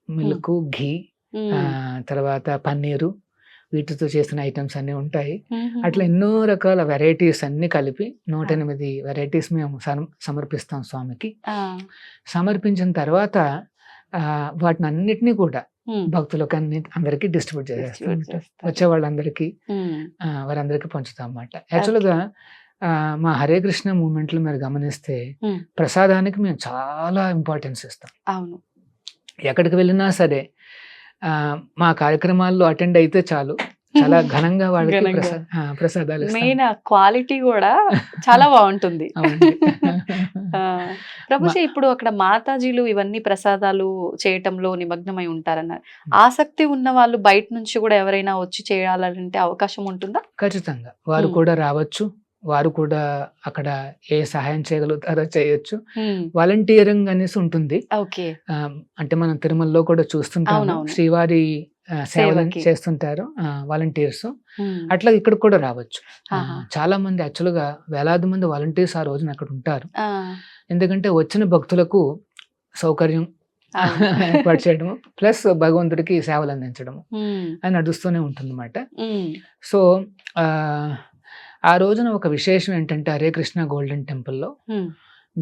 మిల్క్, ఘీ, తర్వాత పన్నీరు, వీటితో చేసిన ఐటమ్స్ అన్నీ ఉంటాయి. అట్లా ఎన్నో రకాల వెరైటీస్ అన్ని కలిపి 108 వెరైటీస్ మేము సమర్పిస్తాం స్వామికి. సమర్పించిన తర్వాత వాటిని అన్నిటినీ కూడా భక్తులకు అందరికీ డిస్ట్రిబ్యూట్ చేసేస్తాం, వచ్చే వాళ్ళందరికీ వారందరికీ పంచుతాం అన్నమాట. యాక్చువల్గా మా హరే కృష్ణ మూమెంట్ లో మీరు గమనిస్తే ప్రసాదానికి మేము చాలా ఇంపార్టెన్స్ ఇస్తాం. అవును, ఎక్కడికి వెళ్ళినా సరే మా కార్యక్రమాల్లో అటెండ్ అయితే చాలు, చాలా ఘనంగా వాళ్ళకి ప్రసాదాలు. మెయిన్ క్వాలిటీ కూడా చాలా బాగుంటుంది. ప్రభుజీ, ఇప్పుడు అక్కడ మాతాజీలు ఇవన్నీ ప్రసాదాలు చేయటంలో నిమగ్నమై ఉంటారన్నారు. ఆసక్తి ఉన్న వాళ్ళు బయట నుంచి కూడా ఎవరైనా వచ్చి చేయాలంటే అవకాశం ఉంటుందా? ఖచ్చితంగా వారు కూడా రావచ్చు, వారు కూడా అక్కడ ఏ సహాయం చేయగలుగుతారో చేయొచ్చు. వాలంటీరింగ్ అనేసి ఉంటుంది. అంటే మనం తిరుమలలో కూడా చూస్తుంటాము, శ్రీవారి సేవలు చేస్తుంటారు వాలంటీర్స్. అట్లా ఇక్కడ కూడా రావచ్చు. చాలా మంది యాక్చువల్గా వేలాది మంది వాలంటీర్స్ ఆ రోజున అక్కడ ఉంటారు. ఎందుకంటే వచ్చిన భక్తులకు సౌకర్యం ఏర్పాటు చేయడము, ప్లస్ భగవంతుడికి సేవలు అందించడము అని నడుస్తూనే ఉంటుంది అన్నమాట. సో ఆ రోజున ఒక విశేషం ఏంటంటే హరే కృష్ణ గోల్డెన్ టెంపుల్లో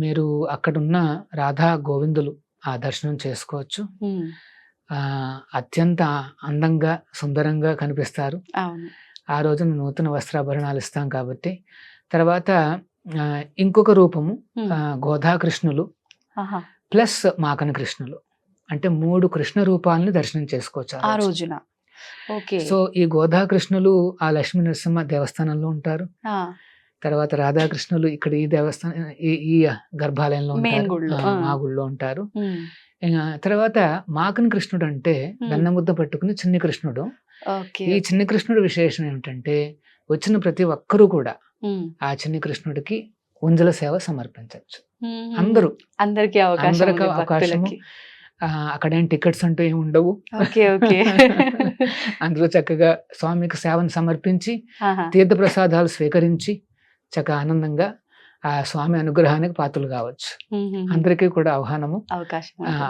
మీరు అక్కడున్న రాధా గోవిందులు ఆ దర్శనం చేసుకోవచ్చు. అత్యంత అందంగా, సుందరంగా కనిపిస్తారు. ఆ రోజున నూతన వస్త్రాభరణాలు ఇస్తాం కాబట్టి. తర్వాత ఇంకొక రూపము గోధాకృష్ణులు ప్లస్ మాకన కృష్ణులు, అంటే 3 కృష్ణ రూపాలని దర్శనం చేసుకోవచ్చు ఆ రోజున. సో ఈ గోధాకృష్ణులు ఆ లక్ష్మీ నరసింహ దేవస్థానంలో ఉంటారు. తర్వాత రాధాకృష్ణులు ఇక్కడ ఈ దేవస్థానం ఈ గర్భాలయంలో ఉంటారు, మా గుళ్ళో ఉంటారు. తర్వాత మాకన కృష్ణుడు అంటే వెన్నముద్ద పట్టుకుని చిన్ని కృష్ణుడు. ఈ చిన్ని కృష్ణుడు విశేషం ఏమిటంటే వచ్చిన ప్రతి ఒక్కరూ కూడా ఆ చిన్ని కృష్ణుడికి ఉంజల సేవ సమర్పించవచ్చు. అందరికీ అవకాశము. అక్కడేం టికెట్స్ అంటూ ఏమి ఉండవు. అందరూ చక్కగా స్వామికి సేవను సమర్పించి తీర్థ ప్రసాదాలు స్వీకరించి చక్కగా ఆనందంగా ఆ స్వామి అనుగ్రహానికి పాత్రలు కావచ్చు. అందరికీ కూడా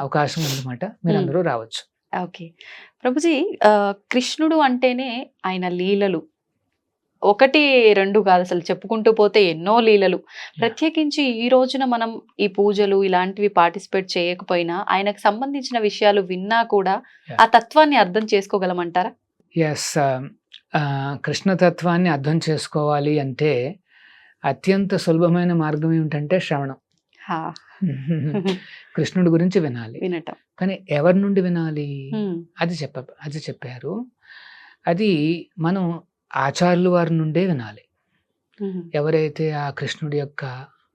అవకాశం ఉందన్నమాట, మీరు అందరూ రావచ్చు. ఓకే ప్రభుజీ, కృష్ణుడు అంటేనే ఆయన లీలలు 1, 2 కాదు, అసలు చెప్పుకుంటూ పోతే ఎన్నో లీలలు. ప్రత్యేకించి ఈ రోజున మనం ఈ పూజలు ఇలాంటివి పార్టిసిపేట్ చేయకపోయినా ఆయనకు సంబంధించిన విషయాలు విన్నా కూడా ఆ తత్వాన్ని అర్థం చేసుకోగలమంటారా? ఎస్, కృష్ణతత్వాన్ని అర్థం చేసుకోవాలి అంటే అత్యంత సులభమైన మార్గం ఏమిటంటే శ్రవణం. హా. కృష్ణుడి గురించి వినాలి. వినటం. కానీ ఎవరి నుండి వినాలి ఉమ్, అది చెప్పారు. అది మనం ఆచార్యుల వారి నుండే వినాలి. ఉమ్, ఎవరైతే ఆ కృష్ణుడి యొక్క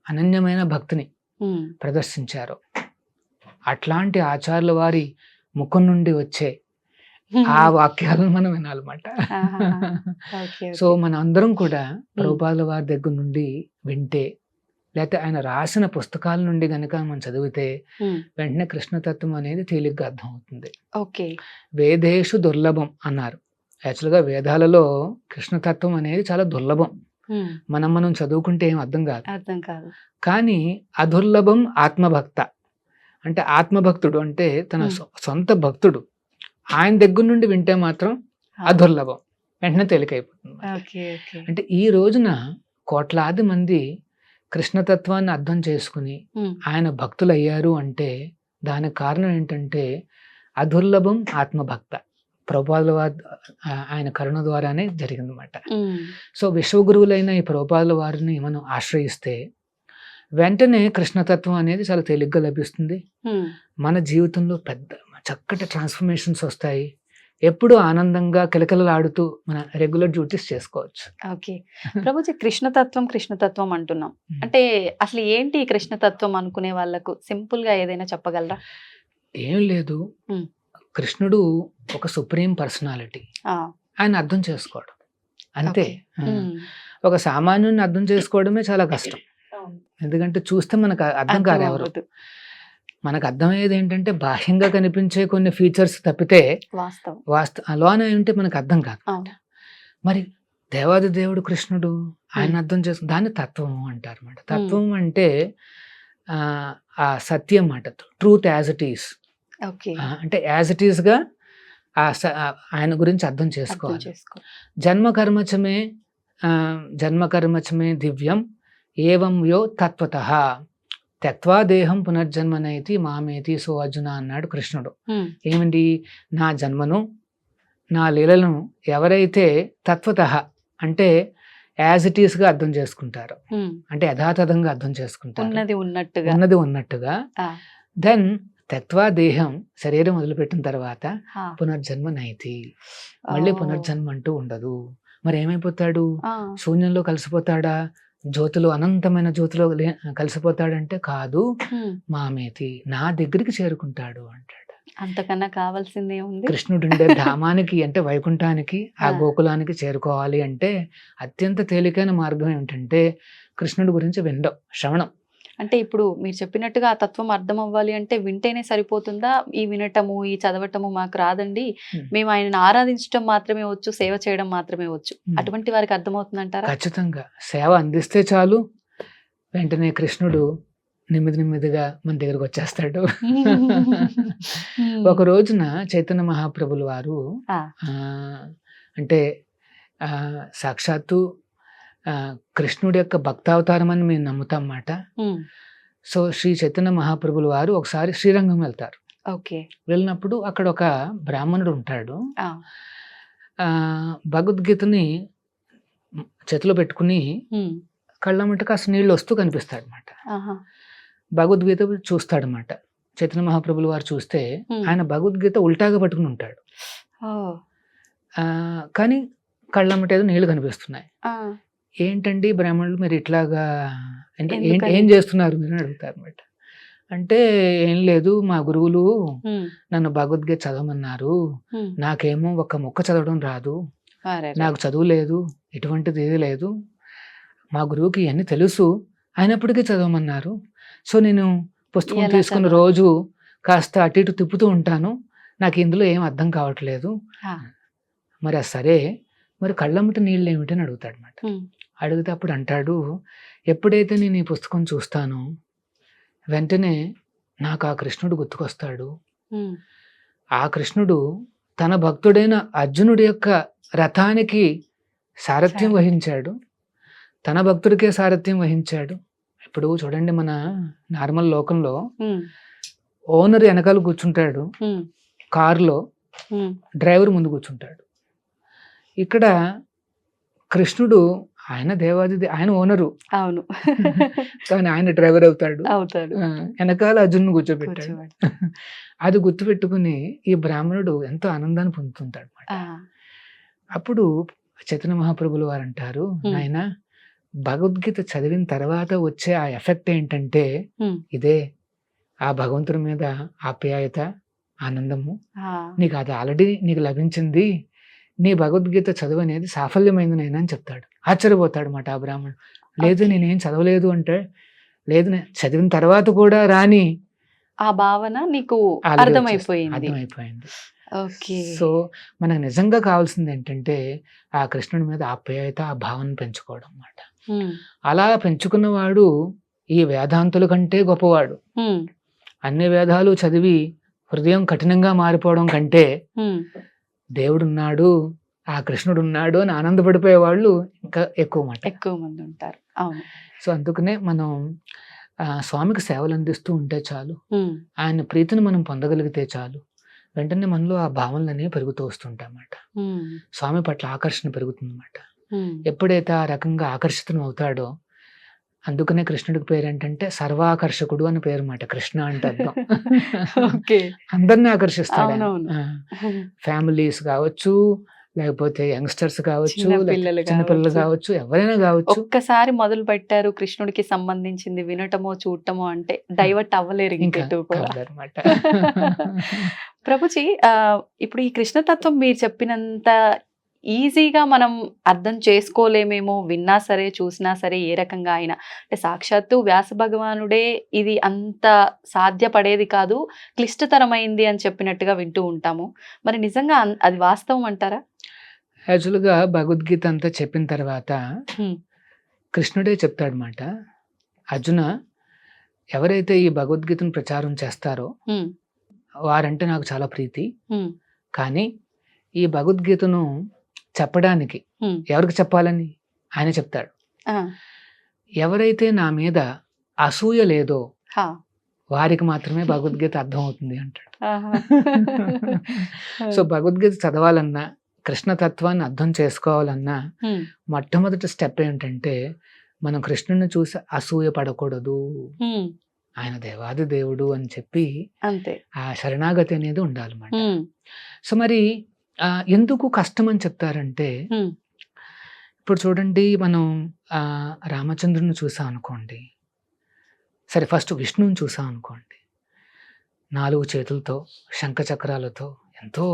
అనన్యమైన భక్తిని ఉమ్, ప్రదర్శించారో అట్లాంటి ఆచార్యుల వారి ముఖం నుండి వచ్చే ఆ వాక్యాలను మనం వినాలన్నమాట. ఆహా. Okay, so okay. మన అందరం కూడా ప్రభుపాదుల వారి దగ్గర నుండి వింటే, లేకపోతే ఆయన రాసిన పుస్తకాల నుండి గనక మనం చదివితే ఉమ్, వెంటనే కృష్ణతత్వం అనేది తేలిగ్గా అర్థమవుతుంది. ఓకే. వేదేషు దుర్లభం అన్నారు. యాక్చువల్గా వేదాలలో కృష్ణతత్వం అనేది చాలా దుర్లభం. ఉమ్, మనం చదువుకుంటే ఏం అర్థం కాదు. అర్థం కాదు. కానీ అదుర్లభం ఆత్మభక్త. అంటే ఆత్మభక్తుడు అంటే తన సొంత భక్తుడు, ఆయన దగ్గర నుండి వింటే మాత్రం అదుర్లభం, వెంటనే తేలికైపోతుంది. Okay, okay. అంటే ఈ రోజున కోట్లాది మంది కృష్ణతత్వాన్ని అర్థం చేసుకుని ఉమ్, ఆయన భక్తులు అయ్యారు అంటే దానికి కారణం ఏంటంటే అదుర్లభం ఆత్మభక్త. ప్రభుపాదుల వారి ఆయన కరుణ ద్వారానే జరిగిందన్నమాట. ఉమ్, సో విశ్వగురువులైన ఈ ప్రభుపాదుల వారిని మనం ఆశ్రయిస్తే వెంటనే కృష్ణతత్వం అనేది చాలా తేలిగ్గా లభిస్తుంది. ఉమ్, మన జీవితంలో పెద్ద చక్కటి ట్రాన్స్ఫర్మేషన్స్ వస్తాయి. ఎప్పుడు ఆనందంగా కిలకిలలాడుతూ మన రెగ్యులర్ డ్యూటీస్ చేసుకోవచ్చు. ఓకే. ప్రభుజీ, కృష్ణతత్వం అంటున్నాం. అంటే అసలు ఏంటి ఈ కృష్ణతత్వం అనుకునే వాళ్ళకు సింపుల్ గా ఏదైనా చెప్పగలరా? ఏం లేదు, ఉమ్. కృష్ణుడు ఒక సుప్రీం పర్సనాలిటీ. ఆ, ఆయన అర్థం చేసుకోవడం అంతే. ఓకే. ఉమ్, ఒక సామాన్యుని అర్థం చేసుకోవడమే చాలా కష్టం. అవును. ఎందుకంటే చూస్తే మనకు అర్థం కాదు ఎవరు. అవ్వదు. మనకు అర్థమయ్యేది ఏంటంటే బాహ్యంగా కనిపించే కొన్ని ఫీచర్స్ తప్పితే వాస్తవం. అలానే ఉంటే మనకు అర్థం కాదు. అవును. మరి దేవాది దేవుడు కృష్ణుడు ఆయన అర్థం చేసుకు దాన్ని తత్వం అంటారు అన్నమాట. తత్వం అంటే ఆ సత్యం మాట, truth as it is. Okay. అంటే యాజ్ ఇట్ ఈస్ గా ఆయన గురించి అర్థం అర్థం చేసుకోవాలి. చేసుకో. జన్మకర్మచమే దివ్యం ఏవం యో తత్వతః త్యక్వా దేహం పునర్జన్మనైతి మామేతి సో అర్జున అన్నాడు కృష్ణుడు. ఉమ్, ఏమిటి? నా జన్మను, నా లీలలను ఎవరైతే తత్వతః అంటే యాజ్ ఇట్ ఈస్ గా అర్థం చేసుకుంటారో, ఉమ్, అంటే యథాతథంగా అర్థం చేసుకుంటారు, ఉన్నది ఉన్నట్టుగా. ఉన్నది ఉన్నట్టుగా, ఆ, దెన్ త్యక్వా దేహం, శరీరం వదిలిపెట్టిన తర్వాత ఆ, పునర్జన్మ నైతి, మళ్ళీ ఓ. పునర్జన్మ అంటూ ఉండదు. మరి ఏమైపోతాడు? ఆ, శూన్యంలో కలిసిపోతాడా? జ్యోతిలో, అనంతమైన జ్యోతిలో కలిసిపోతాడంటే కాదు, ఉమ్, మామేతి, నా దగ్గరికి చేరుకుంటాడు అంటాడు. అంతకన్నా కావాల్సిందే ఉంది. కృష్ణుడుండే ధామానికి అంటే వైకుంఠానికి, ఆ ఆ. గోకులానికి చేరుకోవాలి అంటే అత్యంత తేలికైన మార్గం ఏమిటంటే కృష్ణుడి గురించి వినడం, శ్రవణం. అంటే ఇప్పుడు మీరు చెప్పినట్టుగా ఆ తత్వం అర్థం అవ్వాలి అంటే వింటేనే సరిపోతుందా? ఈ వినటము, ఈ చదవటము మాకు రాదండి, మేము ఆయనను ఆరాధించడం మాత్రమే వచ్చు, సేవ చేయడం మాత్రమే వచ్చు, అటువంటి వారికి అర్థమవుతుందంటారా? ఖచ్చితంగా సేవ అందిస్తే చాలు, వెంటనే కృష్ణుడు నెమ్మదిగా మన దగ్గరకు వచ్చేస్తాడు. ఒక రోజున చైతన్య మహాప్రభుల వారు ఆ. అంటే సాక్షాత్తు కృష్ణుడి యొక్క భక్తావతారం అని మేము నమ్ముతాం మాట. ఉమ్, సో శ్రీ చైతన్య మహాప్రభులు వారు ఒకసారి శ్రీరంగం వెళ్తారు. ఓకే. వెళ్ళినప్పుడు అక్కడ ఒక బ్రాహ్మణుడు ఉంటాడు. ఆ, భగవద్గీతని చేతిలో పెట్టుకుని ఉమ్, కళ్ళమ్మట కాస్త నీళ్ళు వస్తూ కనిపిస్తాడు అనమాట. ఆహా, భగవద్గీత చూస్తాడనమాట. చైతన్య మహాప్రభులు వారు చూస్తే ఆయన భగవద్గీత ఉల్టాగా పట్టుకుని ఉంటాడు. ఓ, కానీ కళ్ళమ్మట ఏదో నీళ్లు కనిపిస్తున్నాయి. ఆ, ఏంటండి బ్రాహ్మణులు మీరు ఇట్లాగా అంటే ఎందుకని? ఏం చేస్తున్నారు మీరు అని అడుగుతారు అనమాట. అంటే ఏం లేదు, మా గురువులు ఉమ్, నన్ను భగవద్గీత చదవమన్నారు, ఉమ్, నాకేమో ఒక్క ముక్క చదవడం రాదు, అరే, నాకు చదువు లేదు, ఎటువంటిది ఏది లేదు, మా గురువుకి ఇవన్నీ తెలుసు, అయినప్పటికీ చదవమన్నారు. సో నేను పుస్తకం ఎలా తీసుకుని చదవాలి? రోజు కాస్త అటు ఇటు తిప్పుతూ ఉంటాను, నాకు ఇందులో ఏం అర్థం కావట్లేదు. ఆ, మరి సరే, మరి కళ్ళమ్మట నీళ్ళు ఏమిటి అని అడుగుతాడు అనమాట. ఉమ్, అడిగితే అప్పుడు అంటాడు, ఎప్పుడైతే నేను ఈ పుస్తకం చూస్తానో వెంటనే నాకు ఆ కృష్ణుడు గుర్తుకొస్తాడు. ఉమ్, ఆ కృష్ణుడు తన భక్తుడైన అర్జునుడి యొక్క రథానికి సారథ్యం వహించాడు, తన భక్తుడికే సారథ్యం వహించాడు. ఇప్పుడు చూడండి, మన నార్మల్ లోకంలో ఉమ్, ఓనర్ వెనకాల కూర్చుంటాడు ఉమ్, కారులో, ఉమ్, డ్రైవర్ ముందు కూర్చుంటాడు. ఇక్కడ కృష్ణుడు ఆయన ఆయన ఓనరు, అవును. కానీ ఆయన డ్రైవర్ అవుతాడు. అవుతాడు. వెనకాల అర్జునుడు కూర్చోబెట్టాడు. అది గుర్తుపెట్టుకుని ఈ బ్రాహ్మణుడు ఎంతో ఆనందాన్ని పొందుతుంటాడు అన్నమాట. అప్పుడు చైతన్య మహాప్రభులు వారు అంటారు, ఆయన భగవద్గీత చదివిన తర్వాత వచ్చే ఆ ఎఫెక్ట్ ఏంటంటే ఇదే, ఆ భగవంతుడి మీద ఆప్యాయత, ఆనందము, నీకు అది ఆల్రెడీ నీకు లభించింది, నీ భగవద్గీత చదువు అనేది సాఫల్యమైంది నైనా అని చెప్తాడు. ఆశ్చర్యపోతాడు మాట ఆ బ్రాహ్మణుడు. లేదు నేనేం చదవలేదు అంటే, లేదు నేను చదివిన తర్వాత కూడా రాని ఆ భావన నీకు అర్థమైపోయింది. సో మనకు నిజంగా కావాల్సింది ఏంటంటే ఆ కృష్ణుడి మీద ఆప్యాయత, ఆ భావన పెంచుకోవడం అన్నమాట. అలా పెంచుకున్నవాడు ఈ వేదాంతుల కంటే గొప్పవాడు. అన్ని వేదాలు చదివి హృదయం కఠినంగా మారిపోవడం కంటే దేవుడున్నాడు, ఆ కృష్ణుడు ఉన్నాడు అని ఆనందపడిపోయే వాళ్ళు ఇంకా ఎక్కువ మంది ఉంటారు. అవును. సో అందుకనే మనం స్వామికి సేవలు అందిస్తూ ఉంటే చాలు, ఆయన ప్రీతిని మనం పొందగలిగితే చాలు, వెంటనే మనలో ఆ భావనలనే పెరుగుతూ వస్తుంటాయన్నమాట. స్వామి పట్ల ఆకర్షణ పెరుగుతుందన్నమాట. ఎప్పుడైతే ఆ రకంగా ఆకర్షితం అవుతాడో, అందుకనే కృష్ణుడికి పేరు ఏంటంటే సర్వాకర్షకుడు అని పేరు మాట. కృష్ణ అంటే అర్థం అందరినీ ఆకర్షిస్తాడు. ఫ్యామిలీస్ కావచ్చు, లేకపోతే యంగ్స్టర్స్ కావచ్చు, చిన్నపిల్లలు కావచ్చు, ఎవరైనా కావచ్చు. ఒక్కసారి మొదలు పెట్టారు కృష్ణుడికి సంబంధించింది వినటమో చూడటమో అంటే డైవర్ట్ అవ్వలేరు అన్నమాట. ప్రభుజీ, ఇప్పుడు ఈ కృష్ణతత్వం మీరు చెప్పినంత ఈజీగా మనం అర్థం చేసుకోలేమేమో, విన్నా సరే చూసినా సరే ఏ రకంగా అయినా. అంటే సాక్షాత్తు వ్యాస భగవానుడే ఇది అంత సాధ్యపడేది కాదు, క్లిష్టతరమైంది అని చెప్పినట్టుగా వింటూ ఉంటాము. మరి నిజంగా అది వాస్తవం అంటారా? యాక్చువల్గా భగవద్గీత అంతా చెప్పిన తర్వాత కృష్ణుడే చెప్తాడనమాట, అర్జున, ఎవరైతే ఈ భగవద్గీతను ప్రచారం చేస్తారో వారంటే నాకు చాలా ప్రీతి, కానీ ఈ భగవద్గీతను చెప్పడానికి ఎవరికి చెప్పాలని ఆయన చెప్తాడు. ఎవరైతే నా మీద అసూయ లేదో వారికి మాత్రమే భగవద్గీత అర్థం అవుతుంది అంటాడు. సో భగవద్గీత చదవాలన్నా, కృష్ణతత్వాన్ని అర్థం చేసుకోవాలన్నా మొట్టమొదటి స్టెప్ ఏంటంటే మనం కృష్ణుని చూసి అసూయ పడకూడదు, ఆయన దేవాది దేవుడు అని చెప్పి అంతే ఆ శరణాగతి అనేది ఉండాలన్నమాట. సో మరి ఎందుకు కష్టం అని చెప్తారంటే, ఇప్పుడు చూడండి, మనం రామచంద్రుని చూసాం అనుకోండి, సరే ఫస్ట్ విష్ణువుని చూసాం అనుకోండి, 4 చేతులతో శంఖచక్రాలతో ఎంతో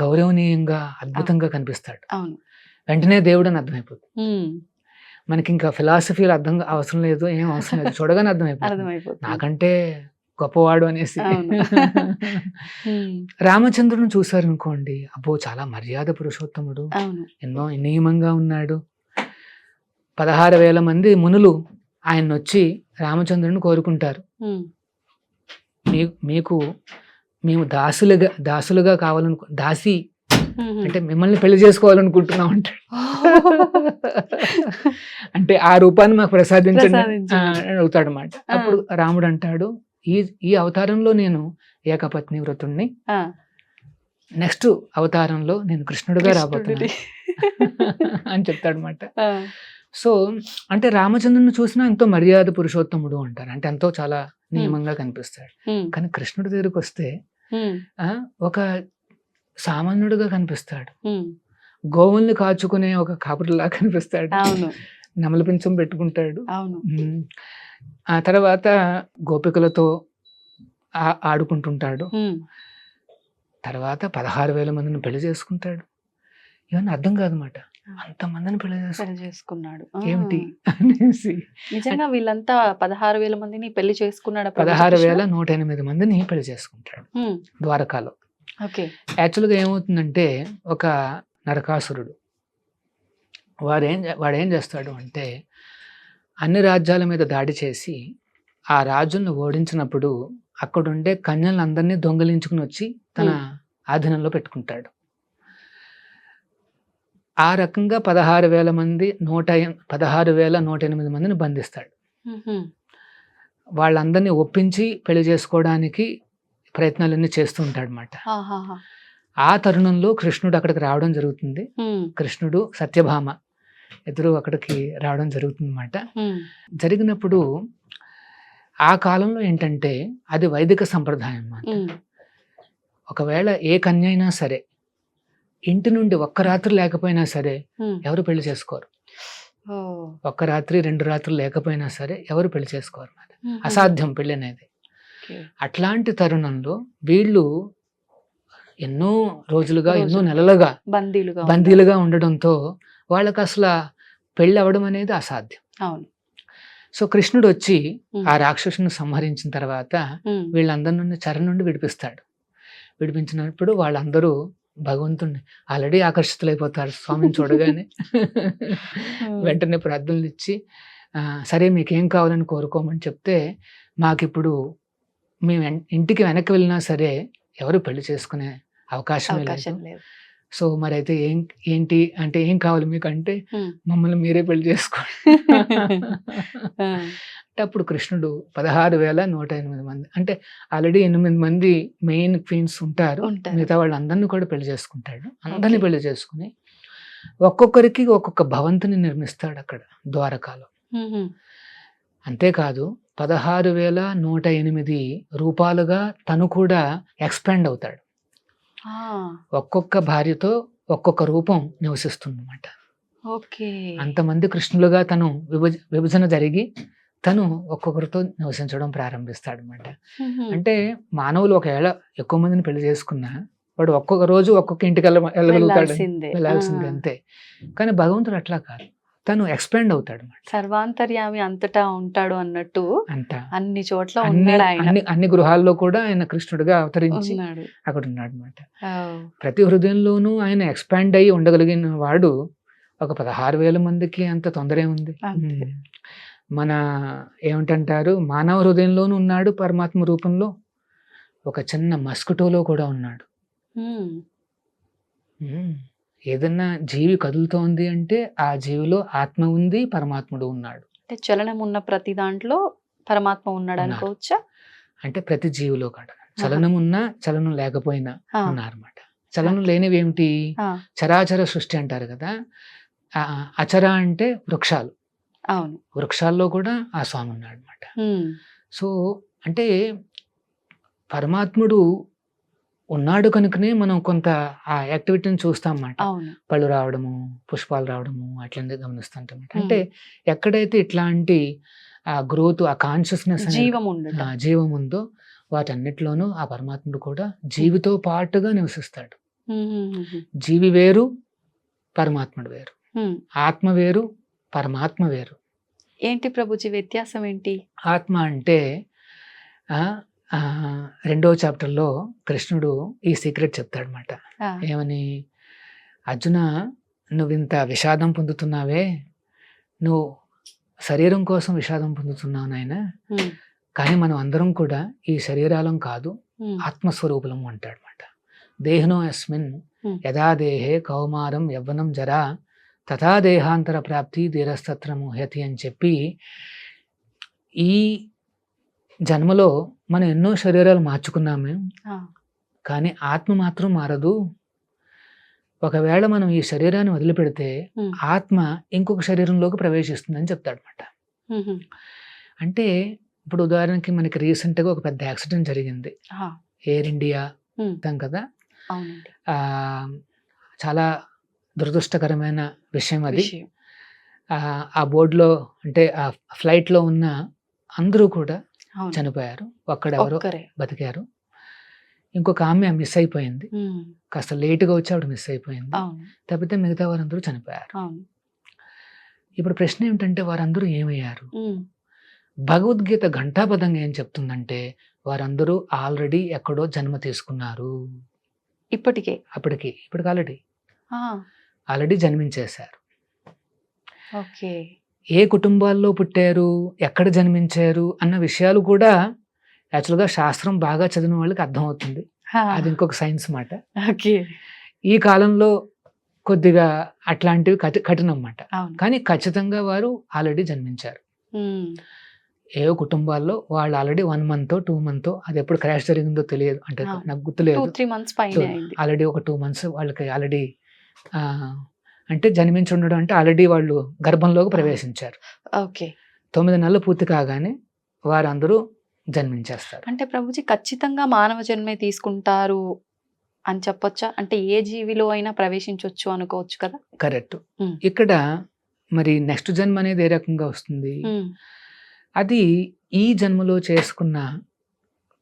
గౌరవనీయంగా అద్భుతంగా కనిపిస్తాడు. వెంటనే దేవుడు అని అర్థమైపోతుంది. మనకి ఇంకా ఫిలాసఫీలు అవసరం లేదు, ఏం అవసరం లేదు, చూడగానే అర్థమైపోతుంది నాకంటే గొప్పవాడు అనేసి. రామచంద్రుని చూసారనుకోండి, అబ్బో చాలా మర్యాద పురుషోత్తముడు, ఎన్నో నియమంగా ఉన్నాడు. 16,000 మంది మునులు ఆయన వచ్చి రామచంద్రుని కోరుకుంటారు, మేము దాసులుగా దాసి అంటే మిమ్మల్ని పెళ్లి చేసుకోవాలనుకుంటున్నాం అంటాడు. అంటే ఆ రూపాన్ని మాకు ప్రసాదించండి అవుతాడు అన్నమాట. అప్పుడు రాముడు అంటాడు, ఈ అవతారంలో నేను ఏకపత్ని వ్రతుణ్ణి, నెక్స్ట్ అవతారంలో నేను కృష్ణుడిగా రాబోతున్నా అని చెప్తాడు అన్నమాట. సో అంటే రామచంద్రుని చూసినా ఎంతో మర్యాద పురుషోత్తముడు అంటారు, అంటే ఎంతో చాలా నియమంగా కనిపిస్తాడు. కానీ కృష్ణుడి దగ్గరికి వస్తే ఒక సామాన్యుడిగా కనిపిస్తాడు, గోవుల్ని కాచుకునే ఒక కాపురిలా కనిపిస్తాడు, నెమలి పించం పెట్టుకుంటాడు. ఆ తర్వాత గోపికలతో ఆడుకుంటుంటాడు. తర్వాత 16,000 మందిని పెళ్లి చేసుకుంటాడు. ఇవన్నీ అర్థం కాదన్నమాట, అంతమందిని పెళ్లి చేసుకున్నాడు ఏమిటి అనేసి. నిజంగా వీళ్ళంతా 16,000 మందిని పెళ్లి చేసుకున్నాడు. 16,108 మందిని పెళ్లి చేసుకుంటాడు ద్వారకాలో. యాక్చువల్గా ఏమవుతుందంటే, ఒక నరకాసురుడు వాడేం చేస్తాడు అంటే, అన్ని రాజ్యాల మీద దాడి చేసి ఆ రాజులను ఓడించినప్పుడు అక్కడుండే కన్యలందరినీ దొంగలించుకుని వచ్చి తన ఆధీనంలో పెట్టుకుంటాడు. ఆ రకంగా 16,108 మందిని బంధిస్తాడు. వాళ్ళందరినీ ఒప్పించి పెళ్లి చేసుకోవడానికి ప్రయత్నాలన్నీ చేస్తూ ఉంటాడు అన్నమాట. ఆ తరుణంలో కృష్ణుడు అక్కడికి రావడం జరుగుతుంది. కృష్ణుడు సత్యభామ ఇద్దరు అక్కడికి రావడం జరుగుతుందన్నమాట. జరిగినప్పుడు ఆ కాలంలో ఏంటంటే అది వైదిక సంప్రదాయం అన్నమాట. ఒకవేళ ఏ కన్య అయినా సరే ఇంటి నుండి ఒక్క రాత్రి లేకపోయినా సరే ఎవరు పెళ్లి చేసుకోరు. ఒక్క రాత్రి 2 రాత్రులు లేకపోయినా సరే ఎవరు పెళ్లి చేసుకోరు. అసాధ్యం పెళ్లి అనేది. అట్లాంటి తరుణంలో వీళ్ళు ఎన్నో రోజులుగా ఎన్నో నెలలుగా బందీలుగా ఉండడంతో వాళ్ళకి అసలు పెళ్ళి అవ్వడం అనేది అసాధ్యం. అవును. సో కృష్ణుడు వచ్చి ఆ రాక్షసుని సంహరించిన తర్వాత వీళ్ళందరి చెర నుండి విడిపిస్తాడు. విడిపించినప్పుడు వాళ్ళందరూ భగవంతుడిని ఆల్రెడీ ఆకర్షితులైపోతారు స్వామిని చూడగానే. వెంటనే ప్రార్థనలు ఇచ్చి సరే మీకేం కావాలని కోరుకోమని చెప్తే మాకిప్పుడు మేము ఇంటికి వెనక్కి వెళ్ళినా సరే ఎవరు పెళ్లి చేసుకునే అవకాశం లేదు. సో మరి అయితే ఏంటి అంటే ఏం కావాలి మీకు అంటే మమ్మల్ని మీరే పెళ్లి చేసుకోండి. అంటే అప్పుడు కృష్ణుడు 16,108 మంది అంటే ఆల్రెడీ 8 మంది మెయిన్ క్వీన్స్ ఉంటారు. మిగతా వాళ్ళందరినీ కూడా పెళ్లి చేసుకుంటాడు. అందరినీ పెళ్లి చేసుకుని ఒక్కొక్కరికి ఒక్కొక్క భవంతిని నిర్మిస్తాడు అక్కడ ద్వారకాలో. అంతేకాదు 16,108 రూపాలుగా తను కూడా ఎక్స్పాండ్ అవుతాడు. ఒక్కొక్క భార్యతో ఒక్కొక్క రూపం నివసిస్తుందన్నమాట. అంతమంది కృష్ణులుగా తను విభజన జరిగి తను ఒక్కొక్కరితో నివసించడం ప్రారంభిస్తాడు అనమాట. అంటే మానవులు ఒకవేళ ఎక్కువ మందిని పెళ్లి చేసుకున్నా వాడు ఒక్కొక్క రోజు ఒక్కొక్క ఇంటికి వెళ్ళగలుగుతాడు, వెళ్ళాల్సిందే అంతే. కానీ భగవంతుడు అట్లా కాదు, తను ఎక్స్పాండ్ అవుతాడు. సర్వాంతర్యామి అంతటా ఉంటాడు అన్నట్టు అంట అన్ని చోట్ల అన్ని గృహాల్లో కూడా ఆయన కృష్ణుడిగా అవతరించి అక్కడ ఉన్నాడు అనమాట. ప్రతి హృదయంలోనూ ఆయన ఎక్స్పాండ్ అయ్యి ఉండగలిగిన వాడు ఒక 16,000 మందికి అంత తొందరే ఉంది. మన ఏమిటంటారు, మానవ హృదయంలోనూ ఉన్నాడు పరమాత్మ రూపంలో, ఒక చిన్న మస్కిటోలో కూడా ఉన్నాడు. ఏదన్నా జీవి కదులుతోంది అంటే ఆ జీవిలో ఆత్మ ఉంది, పరమాత్ముడు ఉన్నాడు. అంటే చలనం ఉన్న ప్రతి దాంట్లో పరమాత్మ ఉన్నాడు అనుకోవచ్చా? అంటే ప్రతి జీవిలో కూడా చలనం ఉన్నా చలనం లేకపోయినా ఉన్నారన్నమాట. చలనం లేనివి ఏమిటి? చరాచర సృష్టి అంటారు కదా. అచర అంటే వృక్షాలు. అవును, వృక్షాల్లో కూడా ఆ స్వామి ఉన్నాడు అనమాట. సో అంటే పరమాత్ముడు ఉన్నాడు కనుకనే మనం కొంత ఆ యాక్టివిటీని చూస్తాం అన్నమాట. పళ్ళు రావడము, పుష్పాలు రావడము అట్లనే గమనిస్తుంటాం. అంటే ఎక్కడైతే ఇట్లాంటి ఆ గ్రోత్, ఆ కాన్షియస్నెస్, జీవం ఉందో వాటన్నిటిలోనూ ఆ పరమాత్ముడు కూడా జీవితో పాటుగా నివసిస్తాడు. జీవి వేరు, పరమాత్ముడు వేరు. ఆత్మ వేరు, పరమాత్మ వేరు. ఏంటి ప్రభుజీ వ్యత్యాసం ఏంటి? ఆత్మ అంటే 2వ చాప్టర్లో కృష్ణుడు ఈ సీక్రెట్ చెప్తాడనమాట. ఏమని? అర్జున, నువ్వు ఇంత విషాదం పొందుతున్నావే, నువ్వు శరీరం కోసం విషాదం పొందుతున్నావు నాయన, కానీ మనం అందరం కూడా ఈ శరీరాలం కాదు, ఆత్మస్వరూపులం అంటాడనమాట. దేహినో యస్మిన్ యదా దేహే కౌమారం యవ్వనం జరా తథా దేహాంతర ప్రాప్తి ధీరస్తత్ర మోహ్యతి అని చెప్పి, ఈ జన్మలో మనం ఎన్నో శరీరాలు మార్చుకున్నాము, కానీ ఆత్మ మాత్రం మారదు. ఒకవేళ మనం ఈ శరీరాన్ని వదిలిపెడితే ఆత్మ ఇంకొక శరీరంలోకి ప్రవేశిస్తుందని చెప్తాడనమాట. అంటే ఇప్పుడు ఉదాహరణకి మనకి రీసెంట్గా ఒక పెద్ద యాక్సిడెంట్ జరిగింది, ఎయిర్ ఇండియా కదా. చాలా దురదృష్టకరమైన విషయం అది. ఆ బోర్డులో అంటే ఆ ఫ్లైట్లో ఉన్న అందరూ కూడా చనిపోయారు, ఒక్కడెవరో బతికారు. ఇంకొక ఆమె మిస్ అయిపోయింది, కాస్త లేటుగా వచ్చి ఆవిడ మిస్ అయిపోయింది, తప్పితే మిగతా వారందరూ చనిపోయారు. ఇప్పుడు ప్రశ్న ఏమిటంటే వారందరూ ఏమయ్యారు? భగవద్గీత ఘంటాపదంగా ఏం చెప్తుందంటే వారందరూ ఆల్రెడీ ఎక్కడో జన్మ తీసుకున్నారు. ఇప్పటికి ఆల్రెడీ జన్మించేశారు. ఏ కుటుంబాల్లో పుట్టారు, ఎక్కడ జన్మించారు అన్న విషయాలు కూడా యాక్చువల్గా శాస్త్రం బాగా చదివిన వాళ్ళకి అర్థమవుతుంది. అది ఇంకొక సైన్స్ మాట. ఈ కాలంలో కొద్దిగా అట్లాంటివి కఠినం అన్నమాట. కానీ ఖచ్చితంగా వారు ఆల్రెడీ జన్మించారు. ఏవో కుటుంబాల్లో వాళ్ళు ఆల్రెడీ 1 month 2 month అది ఎప్పుడు క్రాష్ జరిగిందో తెలియదు, అంటే ఆ. నాకు గుర్తులేదు. 2-3 months పైన అయింది. ఆల్రెడీ ఒక 2 months వాళ్ళకి ఆల్రెడీ అంటే జన్మించి ఉండడం అంటే ఆల్రెడీ వాళ్ళు గర్భంలోకి ప్రవేశించారు. ఓకే. 9 నెలలు పూర్తి కాగానే వారందరూ జన్మించేస్తారు. అంటే ప్రభుజీ ఖచ్చితంగా మానవ జన్మే తీసుకుంటారు అని చెప్పొచ్చా? అంటే ఏ జీవిలో అయినా ప్రవేశించవచ్చు అనుకోవచ్చు కదా? కరెక్ట్. ఉమ్. ఇక్కడ మరి నెక్స్ట్ జన్మ అనేది ఏ రకంగా వస్తుంది? అది ఈ జన్మలో చేసుకున్న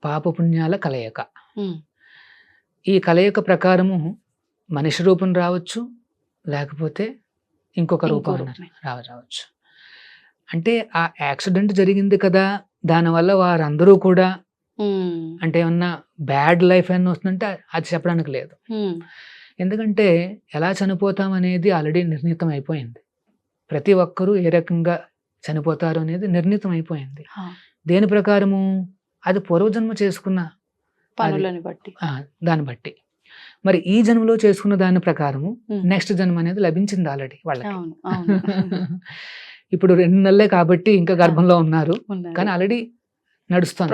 పాపపుణ్యాల కలయిక. ఈ కలయిక ప్రకారము మనిషి రూపం రావచ్చు, లేకపోతే ఇంకొక రూపం రావచ్చు. అంటే ఆ యాక్సిడెంట్ జరిగింది కదా, దానివల్ల వారందరూ కూడా అంటే ఏమన్నా బ్యాడ్ లైఫ్ అని వస్తుందంటే అది చెప్పడానికి లేదు. ఎందుకంటే ఎలా చనిపోతాం అనేది ఆల్రెడీ నిర్ణీతం అయిపోయింది. ప్రతి ఒక్కరూ ఏ రకంగా చనిపోతారు అనేది నిర్ణీతం అయిపోయింది. దేని ప్రకారము? అది పూర్వజన్మ చేసుకున్న పనులని బట్టి, దాన్ని బట్టి. మరి ఈ జన్మలో చేసుకున్న దాని ప్రకారము నెక్స్ట్ జన్మ అనేది లభించింది ఆల్రెడీ వాళ్ళకి. ఇప్పుడు 2 నెలలే కాబట్టి ఇంకా గర్భంలో ఉన్నారు, కానీ ఆల్రెడీ నడుస్తుంది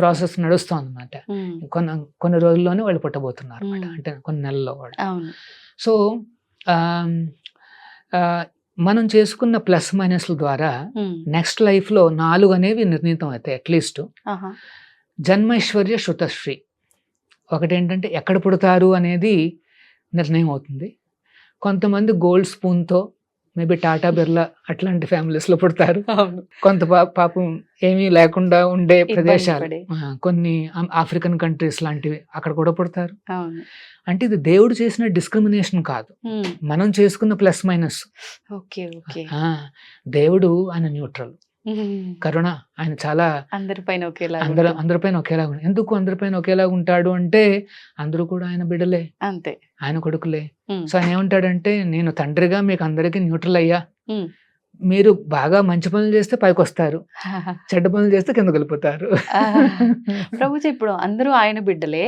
ప్రాసెస్ నడుస్తుంది అన్నమాట. కొన్ని రోజుల్లోనే వాళ్ళు పుట్టబోతున్నారు అనమాట, అంటే కొన్ని నెలల్లో వాళ్ళు. సో మనం చేసుకున్న ప్లస్ మైనస్ల ద్వారా నెక్స్ట్ లైఫ్ లో 4 అనేవి నిర్ణీతం అవుతాయి అట్లీస్ట్. జన్మైశ్వర్య శృతశ్రీ ఒకటి ఏంటంటే ఎక్కడ పుడతారు అనేది నిర్ణయం అవుతుంది. కొంతమంది గోల్డ్ స్పూన్తో మేబీ టాటా బిర్లా అట్లాంటి ఫ్యామిలీస్ లో పుడతారు. కొంత పాపం ఏమీ లేకుండా ఉండే ప్రదేశాలు, కొన్ని ఆఫ్రికన్ కంట్రీస్ లాంటివి, అక్కడ కూడా పుడతారు. అంటే ఇది దేవుడు చేసిన డిస్క్రిమినేషన్ కాదు, మనం చేసుకున్న ప్లస్ మైనస్. దేవుడు ఆయన న్యూట్రల్, కరుణ, ఆయన చాలా అందరిపైన ఒకేలా. ఎందుకు అందరిపైన ఒకేలా ఉంటాడు అంటే అందరూ కూడా ఆయన బిడ్డలే, అంతే, ఆయన కొడుకులే. సో ఆయన ఏమంటాడంటే, నేను తండ్రిగా మీకు అందరికీ న్యూట్రల్ అయ్యా, మీరు బాగా మంచి పనులు చేస్తే పైకి వస్తారు, చెడ్డ పనులు చేస్తే కిందకి వెళ్ళిపోతారు. ప్రభుజీ ఇప్పుడు అందరూ ఆయన బిడ్డలే,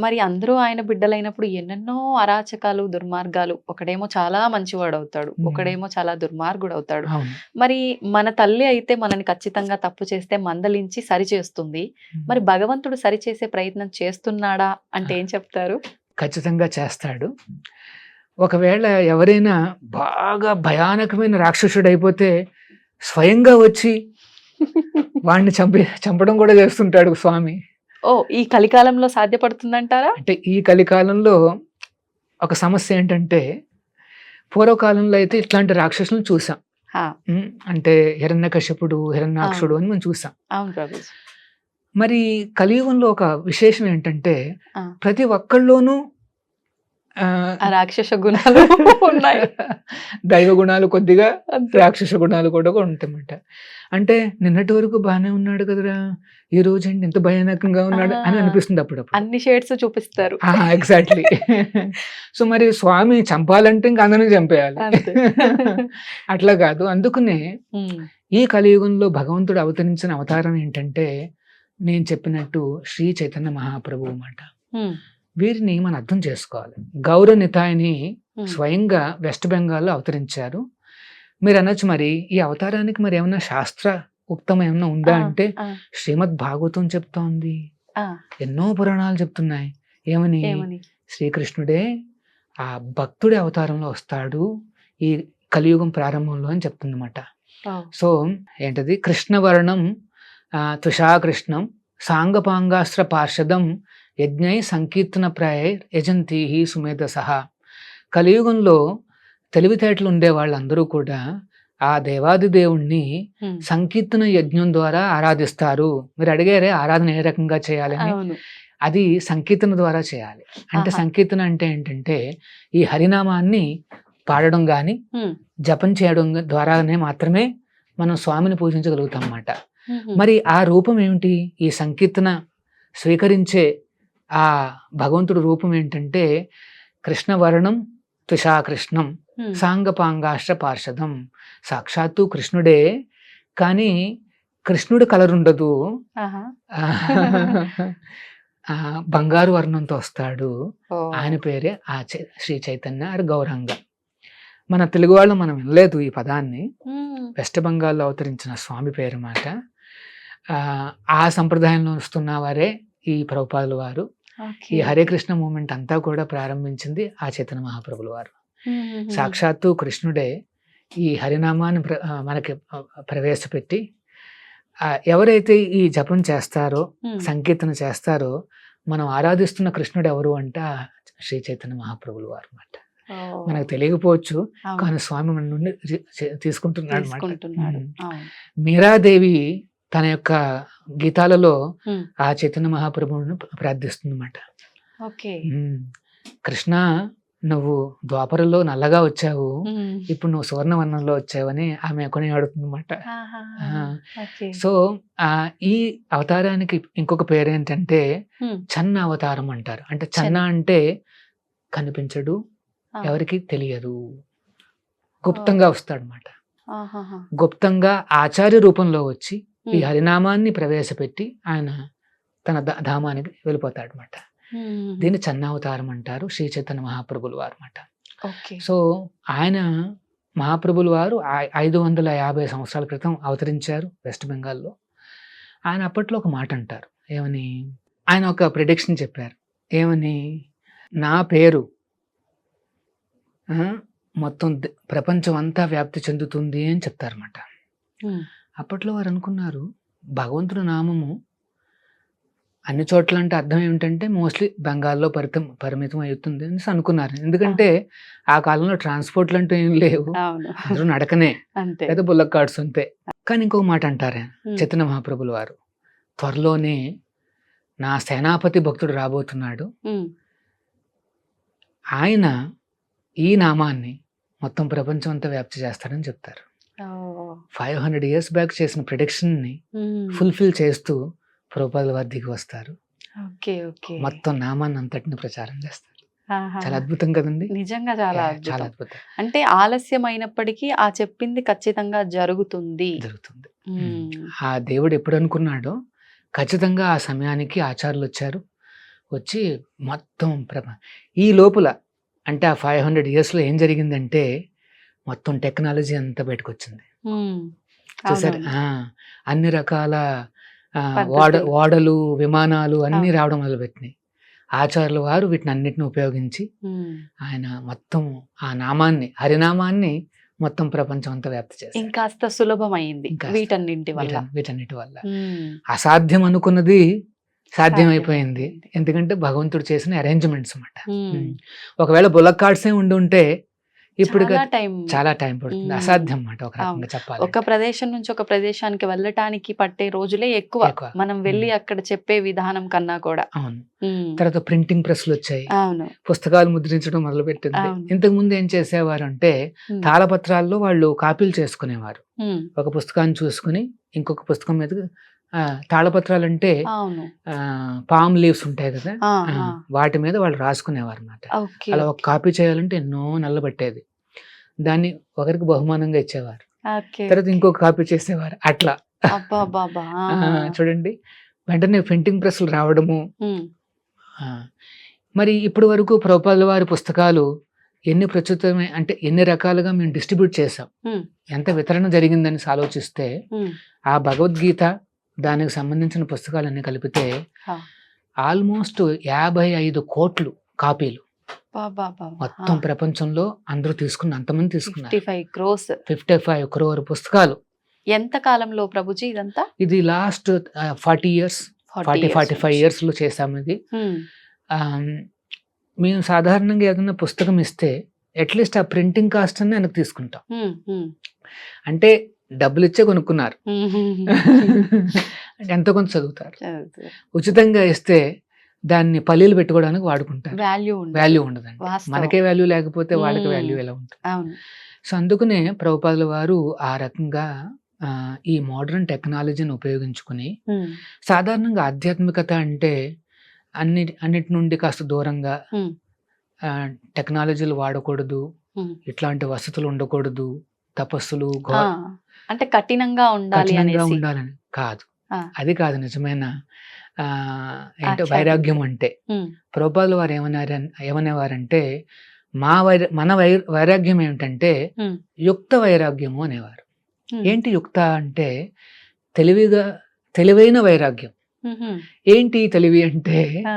మరి అందరూ ఆయన బిడ్డలైనప్పుడు ఎన్నెన్నో అరాచకాలు, దుర్మార్గాలు, ఒకడేమో చాలా మంచివాడు అవుతాడు, ఒకడేమో చాలా దుర్మార్గుడు అవుతాడు. మరి మన తల్లి అయితే మనని ఖచ్చితంగా తప్పు చేస్తే మందలించి సరి చేస్తుంది. మరి భగవంతుడు సరి చేసే ప్రయత్నం చేస్తున్నాడా అంటే ఏం చెప్తారు? ఖచ్చితంగా చేస్తాడు. ఒకవేళ ఎవరైనా బాగా భయానకమైన రాక్షసుడు అయిపోతే స్వయంగా వచ్చి వాడిని చంపడం కూడా చేస్తుంటాడు స్వామి. ఈ కలికాలంలో సాధ్యపడుతుందంటారా? అంటే ఈ కలికాలంలో ఒక సమస్య ఏంటంటే, పూర్వకాలంలో అయితే ఇట్లాంటి రాక్షసులను చూసాం. అంటే హిరణ్యకశిపుడు, హిరణ్యాక్షుడు అని మనం చూసాం. మరి కలియుగంలో ఒక విశేషం ఏంటంటే, ప్రతి ఒక్కళ్ళలోనూ రాక్షస గుణాలు ఉన్నాయి, దైవ గుణాలు కొద్దిగా, రాక్షస గుణాలు కూడా ఉంటాయన్నమాట. అంటే నిన్నటి వరకు బాగానే ఉన్నాడు కదరా, ఈ రోజు ఏంటి ఇంత భయానకంగా ఉన్నాడు అని అనిపిస్తుంది అప్పుడప్పుడు. అన్ని షేడ్స్ చూపిస్తారు. ఎగ్జాక్ట్లీ. సో మరి స్వామి చంపాలంటే ఇంకా అందరినీ చంపేయాలి, అట్లా కాదు. అందుకనే ఈ కలియుగంలో భగవంతుడు అవతరించిన అవతారం ఏంటంటే, నేను చెప్పినట్టు శ్రీ చైతన్య మహాప్రభు అన్నమాట. వీరిని మనం అర్థం చేసుకోవాలి. గౌర నితాయిని స్వయంగా వెస్ట్ బెంగాల్లో అవతరించారు. మీరు అనొచ్చు, మరి ఈ అవతారానికి మరి ఏమన్నా శాస్త్ర ఉక్తం ఏమన్నా ఉందా అంటే, శ్రీమద్ భాగవతం చెప్తోంది, ఎన్నో పురాణాలు చెప్తున్నాయి. ఏమని? శ్రీకృష్ణుడే ఆ భక్తుడి అవతారంలో వస్తాడు ఈ కలియుగం ప్రారంభంలో అని చెప్తుందన్నమాట. సో ఏంటది? కృష్ణవర్ణం తుషాకృష్ణం సాంగపాంగాస్త్ర పార్షదం యజ్ఞై సంకీర్తన ప్రాయ యజంతి సుమేధసహ. కలియుగంలో తెలివితేటలు ఉండే వాళ్ళందరూ కూడా ఆ దేవాది దేవుణ్ణి సంకీర్తన యజ్ఞం ద్వారా ఆరాధిస్తారు. మీరు అడిగారే ఆరాధన ఏ రకంగా చేయాలి అని, అది సంకీర్తన ద్వారా చేయాలి. అంటే సంకీర్తన అంటే ఏంటంటే, ఈ హరినామాన్ని పాడడం గాని జపం చేయడం ద్వారానే మాత్రమే మనం స్వామిని పూజించగలుగుతాం అన్నమాట. మరి ఆ రూపం ఏమిటి? ఈ సంకీర్తన స్వీకరించే ఆ భగవంతుడు రూపం ఏంటంటే, కృష్ణవర్ణం తుషాకృష్ణం సాంగపాంగాష్ట్ర పార్షదం. సాక్షాత్తు కృష్ణుడే, కానీ కృష్ణుడు కలర్ ఉండదు, బంగారు వర్ణంతో వస్తాడు. ఆయన పేరే శ్రీ చైతన్య ఆర్ గౌరంగ. మన తెలుగు వాళ్ళు మనం వినలేదు ఈ పదాన్ని. వెస్ట్ బెంగాల్లో అవతరించిన స్వామి పేరు మాట. ఆ సంప్రదాయంలో వస్తున్న వారే ఈ ప్రభుపాదుల వారు. ఈ హరే కృష్ణ మూమెంట్ అంతా కూడా ప్రారంభించింది ఆ చైతన్య మహాప్రభుల వారు. సాక్షాత్తు కృష్ణుడే ఈ హరినామాన్ని మనకి ప్రవేశపెట్టి ఎవరైతే ఈ జపం చేస్తారో, సంకీర్తన చేస్తారో, మనం ఆరాధిస్తున్న కృష్ణుడు ఎవరు అంటే శ్రీ చైతన్య మహాప్రభుల వారు అన్నమాట. మనకు తెలియకపోవచ్చు, కానీ స్వామి మన నుండి తీసుకుంటున్నాడు అన్నమాట. మీరాదేవి తన యొక్క గీతాలలో ఆ చైతన్య మహాప్రభువును ప్రార్థిస్తుందన్నమాట. కృష్ణ, నువ్వు ద్వాపరలో నల్లగా వచ్చావు, ఇప్పుడు నువ్వు సువర్ణవర్ణంలో వచ్చావని ఆమె కొని ఆడుతుందన్నమాట. సో ఈ అవతారానికి ఇంకొక పేరు ఏంటంటే చన్న అవతారం అంటారు. అంటే చన్న అంటే కనిపించడు, ఎవరికి తెలియదు, గుప్తంగా వస్తాడనమాట. గుప్తంగా ఆచార్య రూపంలో వచ్చి ఈ హరినామాన్ని ప్రవేశపెట్టి ఆయన తన ధామానికి వెళ్ళిపోతాడు అనమాట. దీన్ని చన్నావతారం అంటారు, శ్రీ చైతన్య మహాప్రభుల వారు అన్నమాట. సో ఆయన మహాప్రభుల వారు 550 సంవత్సరాల క్రితం అవతరించారు వెస్ట్ బెంగాల్లో. ఆయన అప్పట్లో ఒక మాట అంటారు, ఏమని, ఆయన ఒక ప్రిడిక్షన్ చెప్పారు. ఏమని, నా పేరు మొత్తం ప్రపంచం అంతా వ్యాప్తి చెందుతుంది అని చెప్తారన్నమాట. అప్పట్లో వారు అనుకున్నారు, భగవంతుడి నామము అన్ని చోట్ల అంటే అర్థం ఏమిటంటే మోస్ట్లీ బెంగాల్లో పరిమితం అవుతుంది అని అనుకున్నారు. ఎందుకంటే ఆ కాలంలో ట్రాన్స్పోర్ట్లు అంటూ ఏం లేవు, అందరూ నడకనే, లేదా బుల్లక్ కార్డ్స్ అంతే. కానీ ఇంకొక మాట అంటారు చైతన్య మహాప్రభుల వారు, త్వరలోనే నా సేనాపతి భక్తుడు రాబోతున్నాడు, ఆయన ఈ నామాన్ని మొత్తం ప్రపంచం అంతా వ్యాప్తి చేస్తాడని చెప్తారు. 500 years బ్యాక్ చేసిన ప్రిడిక్షన్ ని ఫుల్ఫిల్ చేస్తూ ప్రభుపాదుల వారు దిగి వస్తారు. మొత్తం నామాన్ని అంతటిని ప్రచారం చేస్తారు. చాలా అద్భుతం కదండి, నిజంగా చాలా అద్భుతం. అంటే ఆలస్యమైనప్పటికీ ఆ చెప్పింది ఖచ్చితంగా జరుగుతుంది. ఆ దేవుడు ఎప్పుడు అనుకున్నాడో ఖచ్చితంగా ఆ సమయానికి ఆచార్యులు వచ్చి మొత్తం ఈ లోపల అంటే ఆ 500 years లో ఏం జరిగిందంటే మొత్తం టెక్నాలజీ అంతా బయటకు వచ్చింది. చూసారు, అన్ని రకాల ఓడలు, విమానాలు అన్ని రావడం మొదలుపెట్టినాయి. ఆచార్యుల వారు వీటిని అన్నిటిని ఉపయోగించి ఆయన మొత్తం ఆ నామాన్ని, హరినామాన్ని మొత్తం ప్రపంచం అంతా వ్యాప్తి చేశారు. ఇంకాస్త సులభమైంది వీటన్నిటి వల్ల. అసాధ్యం అనుకున్నది సాధ్యమైపోయింది, ఎందుకంటే భగవంతుడు చేసిన అరేంజ్మెంట్స్ అన్నమాట. ఒకవేళ బుల్లక్ కార్డ్సే ఉంటే ఇప్పుడు చాలా టైం పడుతుంది, అసాధ్యం అన్నమాట ఒక రకంగా చెప్పాలి. ఒక ప్రదేశం నుంచి ఒక ప్రదేశానికి వెళ్ళటానికి పట్టే రోజులే ఎక్కువ, మనం వెళ్ళి అక్కడ చెప్పే విధానం కన్నా కూడా. అవును. తర్వాత ప్రింటింగ్ ప్రెస్లు వచ్చాయి, పుస్తకాలు ముద్రించడం మొదలు పెట్టింది. ఇంతకు ముందు ఏం చేసేవారు అంటే తాళపత్రాల్లో వాళ్ళు కాపీలు చేసుకునేవారు. ఒక పుస్తకాన్ని చూసుకుని ఇంకొక పుస్తకం మీద తాళపత్రాలు అంటే పామ్ లీవ్స్ ఉంటాయి కదా, వాటి మీద వాళ్ళు రాసుకునేవారు అన్నమాట. అలా ఒక కాపీ చేయాలంటే ఎన్నో నెలలు పట్టేది. దాన్ని ఒకరికి బహుమానంగా ఇచ్చేవారు, తర్వాత ఇంకొక కాపీ చేసేవారు. అట్లా చూడండి, వెంటనే ప్రింటింగ్ ప్రెస్లు రావడము. మరి ఇప్పటి వరకు ప్రభుపాదుల వారి పుస్తకాలు ఎన్ని ప్రచురితమే అంటే ఎన్ని రకాలుగా మేము డిస్ట్రిబ్యూట్ చేసాం, ఎంత వితరణ జరిగిందని ఆలోచిస్తే ఆ భగవద్గీత దానికి సంబంధించిన పుస్తకాలన్నీ కలిపితే ఆల్మోస్ట్ 55 కోట్లు కాపీలు మొత్తం ప్రపంచంలో అందరూ అంతమంది తీసుకున్నారు. 55 crore పుస్తకాలు. ఎంత కాలంలో ప్రభుజీ ఇదంతా? ఇది లాస్ట్ 45 years లో చేసాము ఇది. మేము సాధారణంగా ఏదైనా పుస్తకం ఇస్తే అట్లీస్ట్ ఆ ప్రింటింగ్ కాస్ట్ అని వెనక్కి తీసుకుంటాం. అంటే డబ్బులు ఇచ్చే కొనుక్కున్నారు, ఎంతో కొంత చదువుతారు. ఉచితంగా ఇస్తే దాన్ని పల్లీలు పెట్టుకోవడానికి వాడుకుంటారు, వాల్యూ ఉండదండి. మనకే వాల్యూ లేకపోతే వాళ్ళకి వాల్యూ ఎలా ఉంటుంది? సో అందుకనే ప్రభుపాదుల వారు ఆ రకంగా ఈ మోడర్న్ టెక్నాలజీని ఉపయోగించుకుని, సాధారణంగా ఆధ్యాత్మికత అంటే అన్నిటి నుండి కాస్త దూరంగా, టెక్నాలజీలు వాడకూడదు, ఇట్లాంటి వసతులు ఉండకూడదు, తపస్సులు అంటే కఠినంగా ఉండాలని కాదు. అది కాదు నిజమైన ఏంటో వైరాగ్యం అంటే. ప్రభుపాదుల వారు ఏమనేవారంటే మన వైరాగ్యం ఏమిటంటే యుక్త వైరాగ్యము అనేవారు. ఏంటి యుక్త అంటే తెలివైన వైరాగ్యం. ఏంటి తెలివి అంటే ఆ,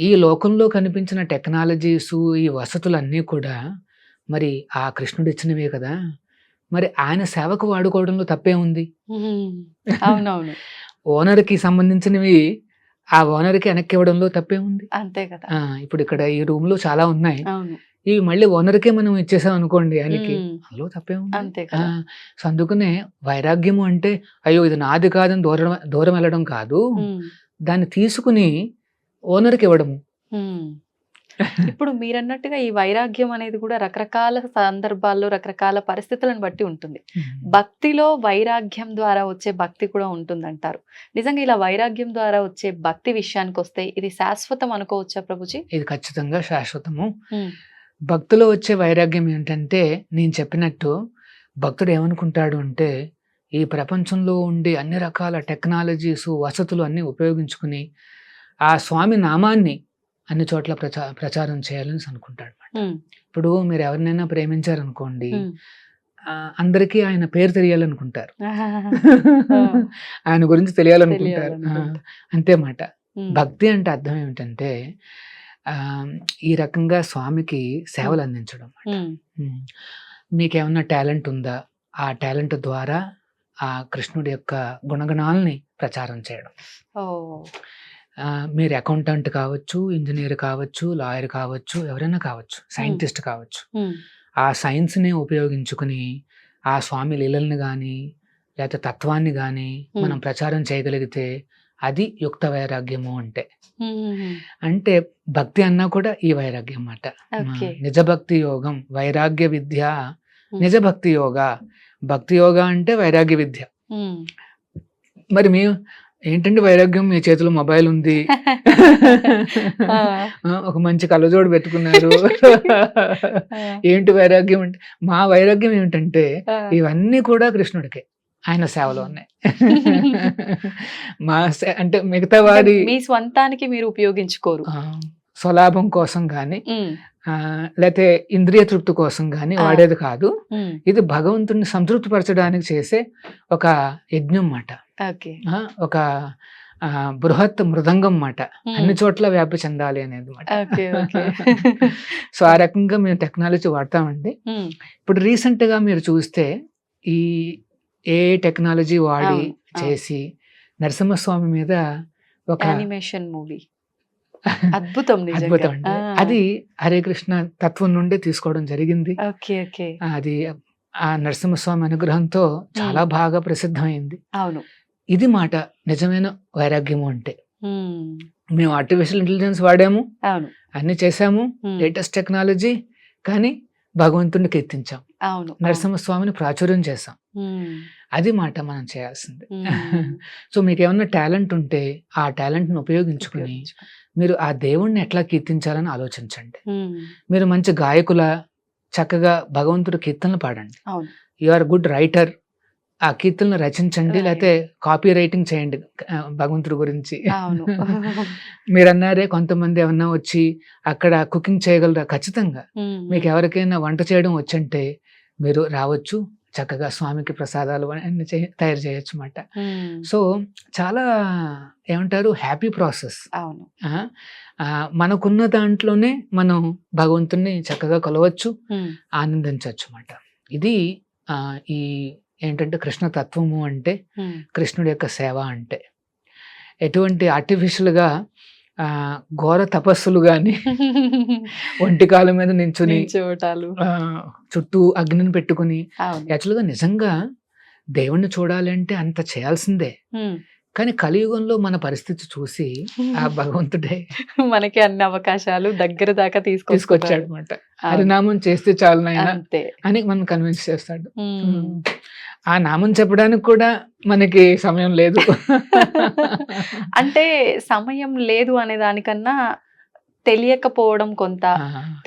ఈ లోకంలో కనిపించిన టెక్నాలజీస్, ఈ వసతులన్నీ కూడా మరి ఆ కృష్ణుడు ఇచ్చినవే కదా, మరి ఆయన సేవకు వాడుకోవడంలో తప్పే ఉంది. అవునవును, ఓనర్కి సంబంధించినవి ఆ ఓనర్కి వెనక్కి ఇవ్వడంలో తప్పే ఉంది. అంతే కదా. ఇప్పుడు ఇక్కడ ఈ రూమ్ లో చాలా ఉన్నాయి, అవును, ఇవి మళ్ళీ ఓనర్కే మనం ఇచ్చేసాం అనుకోండి, ఆయనకి అందులో తప్పే ఉంది. అంతే కదా. సో అందుకనే వైరాగ్యము అంటే అయ్యో ఇది నాది కాదని దూరం దూరం వెళ్ళడం కాదు, దాన్ని తీసుకుని ఓనర్కి ఇవ్వడము. ఇప్పుడు మీరన్నట్టుగా ఈ వైరాగ్యం అనేది కూడా రకరకాల సందర్భాల్లో రకరకాల పరిస్థితులను బట్టి ఉంటుంది. భక్తిలో వైరాగ్యం ద్వారా వచ్చే భక్తి కూడా ఉంటుందంటారు. నిజంగా ఇలా వైరాగ్యం ద్వారా వచ్చే భక్తి విషయానికి వస్తే ఇది శాశ్వతం అనుకోవచ్చా ప్రభుజీ? ఇది ఖచ్చితంగా శాశ్వతము. భక్తిలో వచ్చే వైరాగ్యం ఏంటంటే నేను చెప్పినట్టు భక్తుడు ఏమనుకుంటాడు అంటే ఈ ప్రపంచంలో ఉండే అన్ని రకాల టెక్నాలజీస్, వసతులు అన్నీ ఉపయోగించుకుని ఆ స్వామి నామాన్ని అన్ని చోట్ల ప్రచారం చేయాలని అనుకుంటాడు అన్నమాట. ఇప్పుడు మీరు ఎవరినైనా ప్రేమించారనుకోండి, అందరికీ ఆయన పేరు తెలియాలనుకుంటారు, ఆయన గురించి తెలియాలనుకుంటారు, అంతే మాట. భక్తి అంటే అర్థం ఏమిటంటే ఈ రకంగా స్వామికి సేవలు అందించడం. మీకేమన్నా టాలెంట్ ఉందా, ఆ టాలెంట్ ద్వారా ఆ కృష్ణుడి యొక్క గుణగణాలని ప్రచారం చేయడం. మీరు అకౌంటెంట్ కావచ్చు, ఇంజనీర్ కావచ్చు, లాయర్ కావచ్చు, ఎవరైనా కావచ్చు, సైంటిస్ట్ కావచ్చు, ఆ సైన్స్ని ఉపయోగించుకుని ఆ స్వామి లీలల్ని కానీ లేకపోతే తత్వాన్ని కానీ మనం ప్రచారం చేయగలిగితే అది యుక్త వైరాగ్యము. అంటే భక్తి అన్నా కూడా ఈ వైరాగ్యం అన్నమాట. నిజ భక్తి యోగం వైరాగ్య విద్య, నిజ భక్తి యోగా. భక్తి యోగా అంటే వైరాగ్య విద్య. మరి మేము ఏంటంటే వైరాగ్యం, మీ చేతిలో మొబైల్ ఉంది, ఒక మంచి కళ్ళజోడు పెట్టుకున్నారు, ఏంటి వైరాగ్యం అంటే? మా వైరాగ్యం ఏమిటంటే ఇవన్నీ కూడా కృష్ణుడికే, ఆయన సేవలో ఉన్నాయి. మా అంటే మిగతా వారి మీ స్వంతానికి మీరు ఉపయోగించుకోరు, స్వలాభం కోసం కానీ లేకపోతే ఇంద్రియ తృప్తి కోసం కానీ వాడేది కాదు. ఇది భగవంతుడిని సంతృప్తి పరచడానికి చేసే ఒక యజ్ఞం మాట, ఒక బృహత్ మృదంగం మాట, అన్ని చోట్ల వ్యాప్తి చెందాలి అనేది మాట. సో ఆ రకంగా మేము టెక్నాలజీ వాడతామండి. ఇప్పుడు రీసెంట్ గా మీరు చూస్తే ఈ ఏ టెక్నాలజీ వాడి చేసి నరసింహస్వామి మీద ఒక యానిమేషన్ మూవీ, అద్భుతం అద్భుతం అండి. అది హరే కృష్ణ తత్వం నుండి తీసుకోవడం జరిగింది. అది ఆ నరసింహస్వామి అనుగ్రహంతో చాలా బాగా ప్రసిద్ధమైంది. అవును, ఇది మాట నిజమైన వైరాగ్యము అంటే. మేము ఆర్టిఫిషియల్ ఇంటెలిజెన్స్ వాడాము, అవును, అన్ని చేసాము, లేటెస్ట్ టెక్నాలజీ, కానీ భగవంతుడిని కీర్తించాం, అవును, నరసింహస్వామిని ప్రాచుర్యం చేసాం. అది మాట మనం చేయాల్సింది. సో మీకు ఏమన్నా టాలెంట్ ఉంటే ఆ టాలెంట్ ను ఉపయోగించుకుని మీరు ఆ దేవుణ్ణి ఎట్లా కీర్తించాలని ఆలోచించండి. మీరు మంచి గాయకుల, చక్కగా భగవంతుడు కీర్తనలు పాడండి. యు ఆర్ గుడ్ రైటర్, ఆ కీర్తనలు రచించండి, లేకపోతే కాపీ రైటింగ్ చేయండి భగవంతుడి గురించి. మీరు అన్నారే కొంతమంది ఏమన్నా వచ్చి అక్కడ కుకింగ్ చేయగలరా? ఖచ్చితంగా. మీకు ఎవరికైనా వంట చేయడం వచ్చంటే మీరు రావచ్చు, చక్కగా స్వామికి ప్రసాదాలు అన్ని తయారు చేయొచ్చు అన్నమాట. సో చాలా ఏమంటారు, హ్యాపీ ప్రాసెస్. అవును, మనకున్న దాంట్లోనే మనం భగవంతుని చక్కగా కొలవచ్చు, ఆనందించవచ్చు అన్నమాట. ఇది ఈ ఏంటంటే కృష్ణ తత్వము అంటే, కృష్ణుడి యొక్క సేవ అంటే. ఎటువంటి ఆర్టిఫిషియల్ గా ఘోర తపస్సులు గాని, ఒంటికాల మీద నించుని చుట్టూ అగ్నిని పెట్టుకుని, యాక్చువల్గా నిజంగా దేవుణ్ణి చూడాలి అంటే అంత చేయాల్సిందే. కానీ కలియుగంలో మన పరిస్థితి చూసి ఆ భగవంతుడే మనకి అన్ని అవకాశాలు దగ్గర దాకా తీసుకొచ్చాడు అనమాట. హరినామం చేస్తే చాలు నాయనా అని మనం కన్విన్స్ చేస్తాడు. ఆ నామం చెప్పడానికి కూడా మనకి సమయం లేదు. అంటే సమయం లేదు అనే దానికన్నా తెలియకపోవడం కొంత,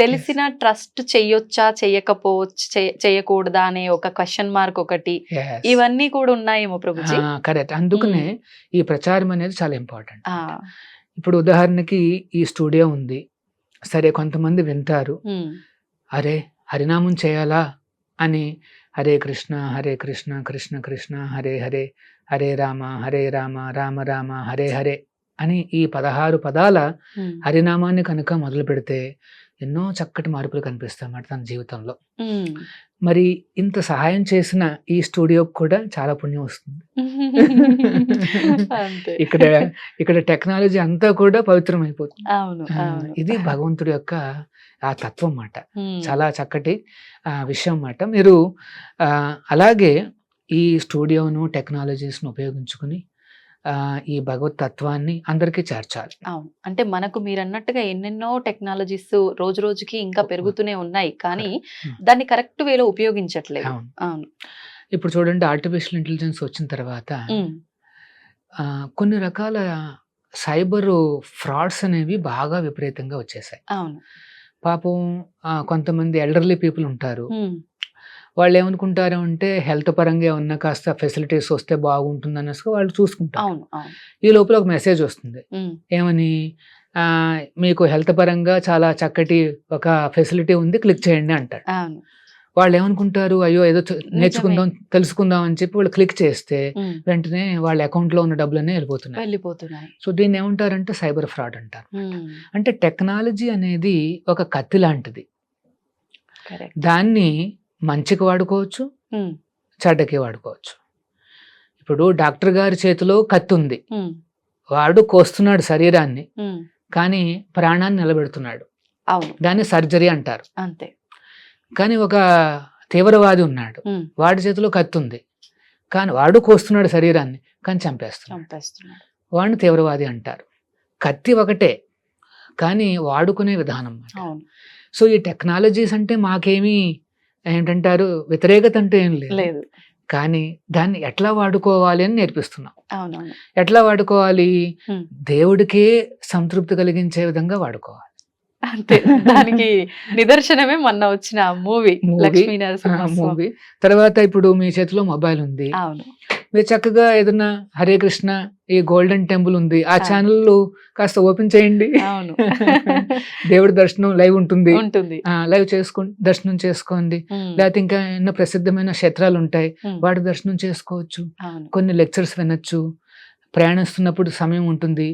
తెలిసిన ట్రస్ట్ చెయ్యొచ్చా చెయ్యకపోవచ్చు, చెయ్యకూడదా అనే ఒక క్వశ్చన్ మార్క్ ఒకటి, ఇవన్నీ కూడా ఉన్నాయేమో ప్రభుజీ. కరెక్ట్. అందుకనే ఈ ప్రచారం అనేది చాలా ఇంపార్టెంట్. ఇప్పుడు ఉదాహరణకి ఈ స్టూడియో ఉంది, సరే కొంతమంది వింటారు, అరే హరినామం చేయాలా అని హరే కృష్ణ కృష్ణ కృష్ణ హరే హరే, హరే రామ రామ రామ హరే హరే అని ఈ 16 పదాల హరినామాన్ని కనుక మొదలు పెడితే ఎన్నో చక్కటి మార్పులు కనిపిస్తాయి అన్నమాట తన జీవితంలో. మరి ఇంత సహాయం చేసిన ఈ స్టూడియోకి కూడా చాలా పుణ్యం వస్తుంది. అంతే. ఇక్కడ టెక్నాలజీ అంతా కూడా పవిత్రం అయిపోతుంది. అవును, అవును. ఇది భగవంతుడి యొక్క ఆ తత్వం అన్నమాట. చాలా చక్కటి విషయం అన్నమాట. మీరు అలాగే ఈ స్టూడియోను టెక్నాలజీస్ను ఉపయోగించుకుని ఈ భగవత్ తత్వాన్ని అందరికీ చేర్చాలి. అవును, అంటే మనకు మీరు అన్నట్టుగా ఎన్నెన్నో టెక్నాలజీస్ రోజు రోజుకి ఇంకా పెరుగుతూనే ఉన్నాయి, కానీ దాన్ని కరెక్ట్ వేలో ఉపయోగించట్లేదు. అవును. అవును. ఇప్పుడు చూడండి, ఆర్టిఫిషియల్ ఇంటెలిజెన్స్ వచ్చిన తర్వాత కొన్ని రకాల సైబర్ ఫ్రాడ్స్ అనేవి బాగా విపరీతంగా వచ్చేసాయి. అవును. పాపం కొంతమంది ఎల్డర్లీ పీపుల్ ఉంటారు. వాళ్ళు ఏమనుకుంటారు అంటే హెల్త్ పరంగా ఏమన్నా కాస్త ఫెసిలిటీస్ వస్తే బాగుంటుంది అనేసి వాళ్ళు చూసుకుంటారు. అవును, అవును. ఈ లోపల ఒక మెసేజ్ వస్తుంది, ఏమని, మీకు హెల్త్ పరంగా చాలా చక్కటి ఒక ఫెసిలిటీ ఉంది, క్లిక్ చేయండి అంటారు. అవును. వాళ్ళు ఏమనుకుంటారు, అయ్యో ఏదో నేర్చుకుందాం తెలుసుకుందాం అని చెప్పి వాళ్ళు క్లిక్ చేస్తే వెంటనే వాళ్ళ అకౌంట్ లో ఉన్న డబ్బులన్నీ వెళ్ళిపోతున్నాయి. సో దీన్ని ఏమంటారంటే సైబర్ ఫ్రాడ్ అంటారు. అంటే టెక్నాలజీ అనేది ఒక కత్తి లాంటిది. దాన్ని మంచికి వాడుకోవచ్చు, చెడ్డకి వాడుకోవచ్చు. ఇప్పుడు డాక్టర్ గారి చేతిలో కత్తి ఉంది, వాడు కోస్తున్నాడు శరీరాన్ని, కానీ ప్రాణాన్ని నిలబెడుతున్నాడు. అవును, దాన్ని సర్జరీ అంటారు. అంతే. కానీ ఒక తీవ్రవాది ఉన్నాడు, వాడి చేతిలో కత్తి ఉంది, కానీ వాడు కోస్తున్నాడు శరీరాన్ని, కానీ చంపేస్తున్నాడు. వాడిని తీవ్రవాది అంటారు. కత్తి ఒకటే, కానీ వాడుకునే విధానం. సో ఈ టెక్నాలజీస్ అంటే మాకేమీ ఏంటంటారు వ్యతిరేకత అంటే ఏం లేదు, కానీ దాన్ని ఎట్లా వాడుకోవాలి అని నేర్పిస్తున్నాం. ఎట్లా వాడుకోవాలి, దేవుడికే సంతృప్తి కలిగించే విధంగా వాడుకోవాలి. అంతే. దానికి నిదర్శనమే మొన్న వచ్చిన మూవీ లక్ష్మీ మూవీ. తర్వాత ఇప్పుడు మీ చేతిలో మొబైల్ ఉంది, మీరు చక్కగా ఏదన్నా హరే కృష్ణ ఈ గోల్డెన్ టెంపుల్ ఉంది, ఆ ఛానల్ కాస్త ఓపెన్ చేయండి, దేవుడి దర్శనం లైవ్ ఉంటుంది, లైవ్ దర్శనం చేసుకోండి. లేకపోతే ఇంకా ఎన్నో ప్రసిద్ధమైన క్షేత్రాలు ఉంటాయి, వాటి దర్శనం చేసుకోవచ్చు. కొన్ని లెక్చర్స్ వినొచ్చు, ప్రయాణిస్తున్నప్పుడు సమయం ఉంటుంది.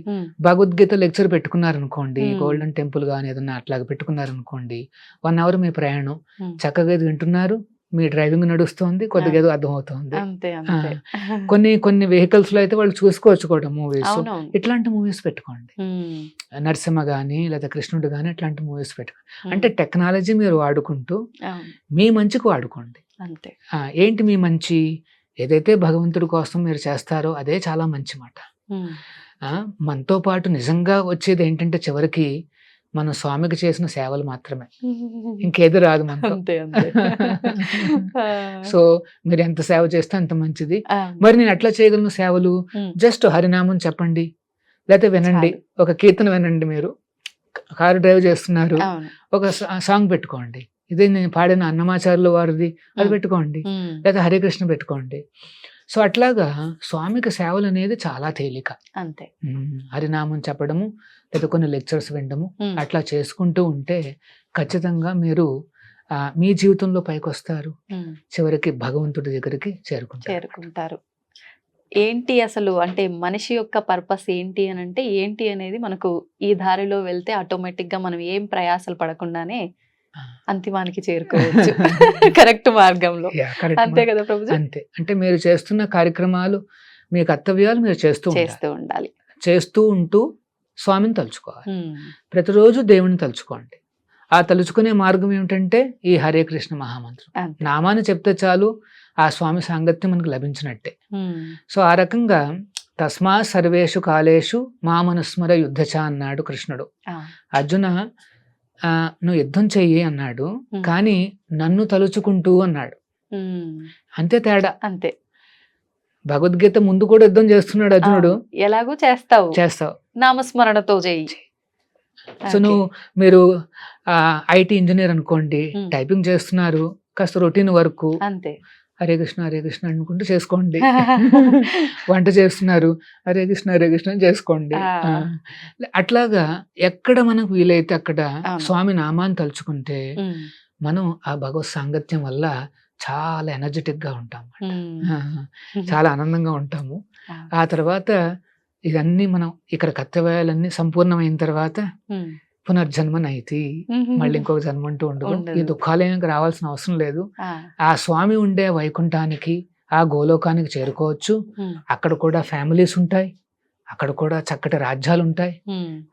భగవద్గీత లెక్చర్ పెట్టుకున్నారనుకోండి, గోల్డెన్ టెంపుల్ గానీ ఏదన్నా అట్లాగా పెట్టుకున్నారనుకోండి, 1 hour మీ ప్రయాణం చక్కగా ఇది వింటున్నారు, మీ డ్రైవింగ్ నడుస్తుంది, కొద్దిగా ఏదో అర్థమవుతుంది. కొన్ని వెహికల్స్ లో అయితే వాళ్ళు చూసుకోవచ్చు కూడా మూవీస్. ఇట్లాంటి మూవీస్ పెట్టుకోండి, నరసింహ గానీ లేదా కృష్ణుడు గానీ ఇట్లాంటి మూవీస్ పెట్టుకోండి. అంటే టెక్నాలజీ మీరు వాడుకుంటూ మీ మంచికి వాడుకోండి. ఏంటి మీ మంచి, ఏదైతే భగవంతుడి కోసం మీరు చేస్తారో అదే చాలా మంచి మాట. మనతో పాటు నిజంగా వచ్చేది ఏంటంటే చివరికి మన స్వామికి చేసిన సేవలు మాత్రమే, ఇంకేది రాదు మనతో. సో మీరు ఎంత సేవ చేస్తే అంత మంచిది. మరి నేను ఎట్లా చేయగలను సేవలు, జస్ట్ హరినామం చెప్పండి, లేకపోతే వినండి, ఒక కీర్తన వినండి. మీరు కారు డ్రైవ్ చేస్తున్నారు, ఒక సాంగ్ పెట్టుకోండి, ఇదే నేను పాడిన అన్నమాచార్యుల వారిది, అది పెట్టుకోండి, లేదా హరికృష్ణ పెట్టుకోండి. సో అట్లాగా స్వామికి సేవలు అనేది చాలా తేలిక. అంతే. హరినామం చెప్పడము లేదా కొన్ని లెక్చర్స్ వినడము అట్లా చేసుకుంటూ ఉంటే ఖచ్చితంగా మీరు మీ జీవితంలో పైకి వస్తారు, చివరికి భగవంతుడి దగ్గరికి చేరుకుంటారు. ఏంటి అసలు అంటే మనిషి యొక్క పర్పస్ ఏంటి అని అంటే ఏంటి అనేది మనకు ఈ దారిలో వెళ్తే ఆటోమేటిక్ గా మనం ఏం ప్రయాసలు పడకుండానే అంతిమానికి చేరుకోవచ్చు, కరెక్ట్ మార్గంలో. అంతే కదా ప్రభుజీ? అంతే. అంటే మీరు చేస్తున్న కార్యక్రమాలు, మీ కర్తవ్యాలు మీరు చేస్తూ ఉండాలి. చేస్తూ ఉంటూ స్వామిని తలుచుకోవాలి. ప్రతిరోజు దేవుని తలుచుకోండి. ఆ తలుచుకునే మార్గం ఏమిటంటే ఈ హరే కృష్ణ మహామంత్రం. నామాన్ని చెప్తే చాలు, ఆ స్వామి సాంగత్యం మనకు లభించినట్టే. సో ఆ రకంగా తస్మా సర్వేషు కాలేషు మామనుస్మర యుద్ధచ అన్నాడు కృష్ణుడు. అర్జున నువ్వు యుద్ధం చెయ్యి అన్నాడు, కానీ నన్ను తలుచుకుంటూ అన్నాడు. అంతే తేడా. అంతే. భగవద్గీత ముందు కూడా యుద్ధం చేస్తున్నాడు అర్జునుడు, ఎలాగూ చేస్తావు నామస్మరణతో చేయి. సో మీరు ఐటీ ఇంజనీర్ అనుకోండి, టైపింగ్ చేస్తున్నారు, కాస్త రొటీన్ వర్క్, అంతే, హరే కృష్ణ అనుకుంటూ చేసుకోండి. వంట చేస్తున్నారు, హరే కృష్ణ చేసుకోండి. అట్లాగా ఎక్కడ మనకు వీలైతే అక్కడ స్వామి నామాన్ని తలుచుకుంటే మనం ఆ భగవత్ సాంగత్యం వల్ల చాలా ఎనర్జెటిక్గా ఉంటాం, చాలా ఆనందంగా ఉంటాము. ఆ తర్వాత ఇవన్నీ మనం ఇక్కడ కర్తవ్యాలన్నీ సంపూర్ణమైన తర్వాత పునర్జన్మ నైతి, మళ్ళీ ఇంకొక జన్మ అంటూ ఉండదు. ఈ దుఃఖాలయానికి రావాల్సిన అవసరం లేదు. ఆ స్వామి ఉండే వైకుంఠానికి, ఆ గోలోకానికి చేరుకోవచ్చు. అక్కడ కూడా ఫ్యామిలీస్ ఉంటాయి, అక్కడ కూడా చక్కటి రాజ్యాలు ఉంటాయి,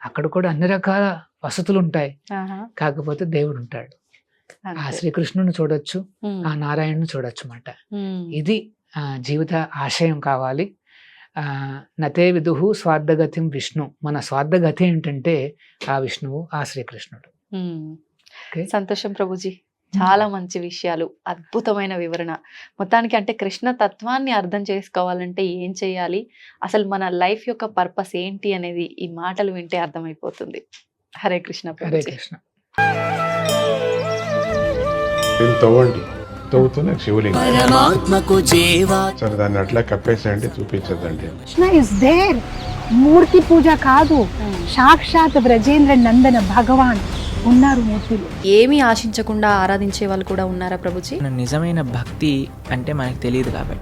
అక్కడ కూడా అన్ని రకాల వసతులు ఉంటాయి. కాకపోతే దేవుడు ఉంటాడు. ఆ శ్రీకృష్ణుని చూడొచ్చు, ఆ నారాయణుని చూడొచ్చు అన్నమాట. ఇది జీవిత ఆశయం కావాలి. నతే విదుహు స్వార్థగతిం విష్ణు. మన స్వార్థగతి ఏంటంటే ఆ విష్ణువు, ఆ శ్రీకృష్ణుడు. సంతోషం ప్రభుజీ, చాలా మంచి విషయాలు, అద్భుతమైన వివరణ. మొత్తానికి అంటే కృష్ణ తత్వాన్ని అర్థం చేసుకోవాలంటే ఏం చేయాలి, అసలు మన లైఫ్ యొక్క పర్పస్ ఏంటి అనేది ఈ మాటలు వింటే అర్థమైపోతుంది. హరే కృష్ణ హరే ప్రభుజీ. కృష్ణ. దీన్ని తవ్వండి, తవ్వుతూనే శివలింగం. పరమాత్మకు జీవా సరే దాన్ని అట్లా కప్పేసేయండి, చూపించదండి. Krishna is there. మూర్తి పూజ కాదు, సాక్షాత్ బ్రజేంద్ర నందన భగవాన్ ఉన్నారు మూర్తిలో. ఏమీ ఆశించకుండా ఆరాధించే వాళ్ళు కూడా ఉన్నారా ప్రభుజీ? నిజమైన భక్తి అంటే మనకు తెలియదు కాబట్టి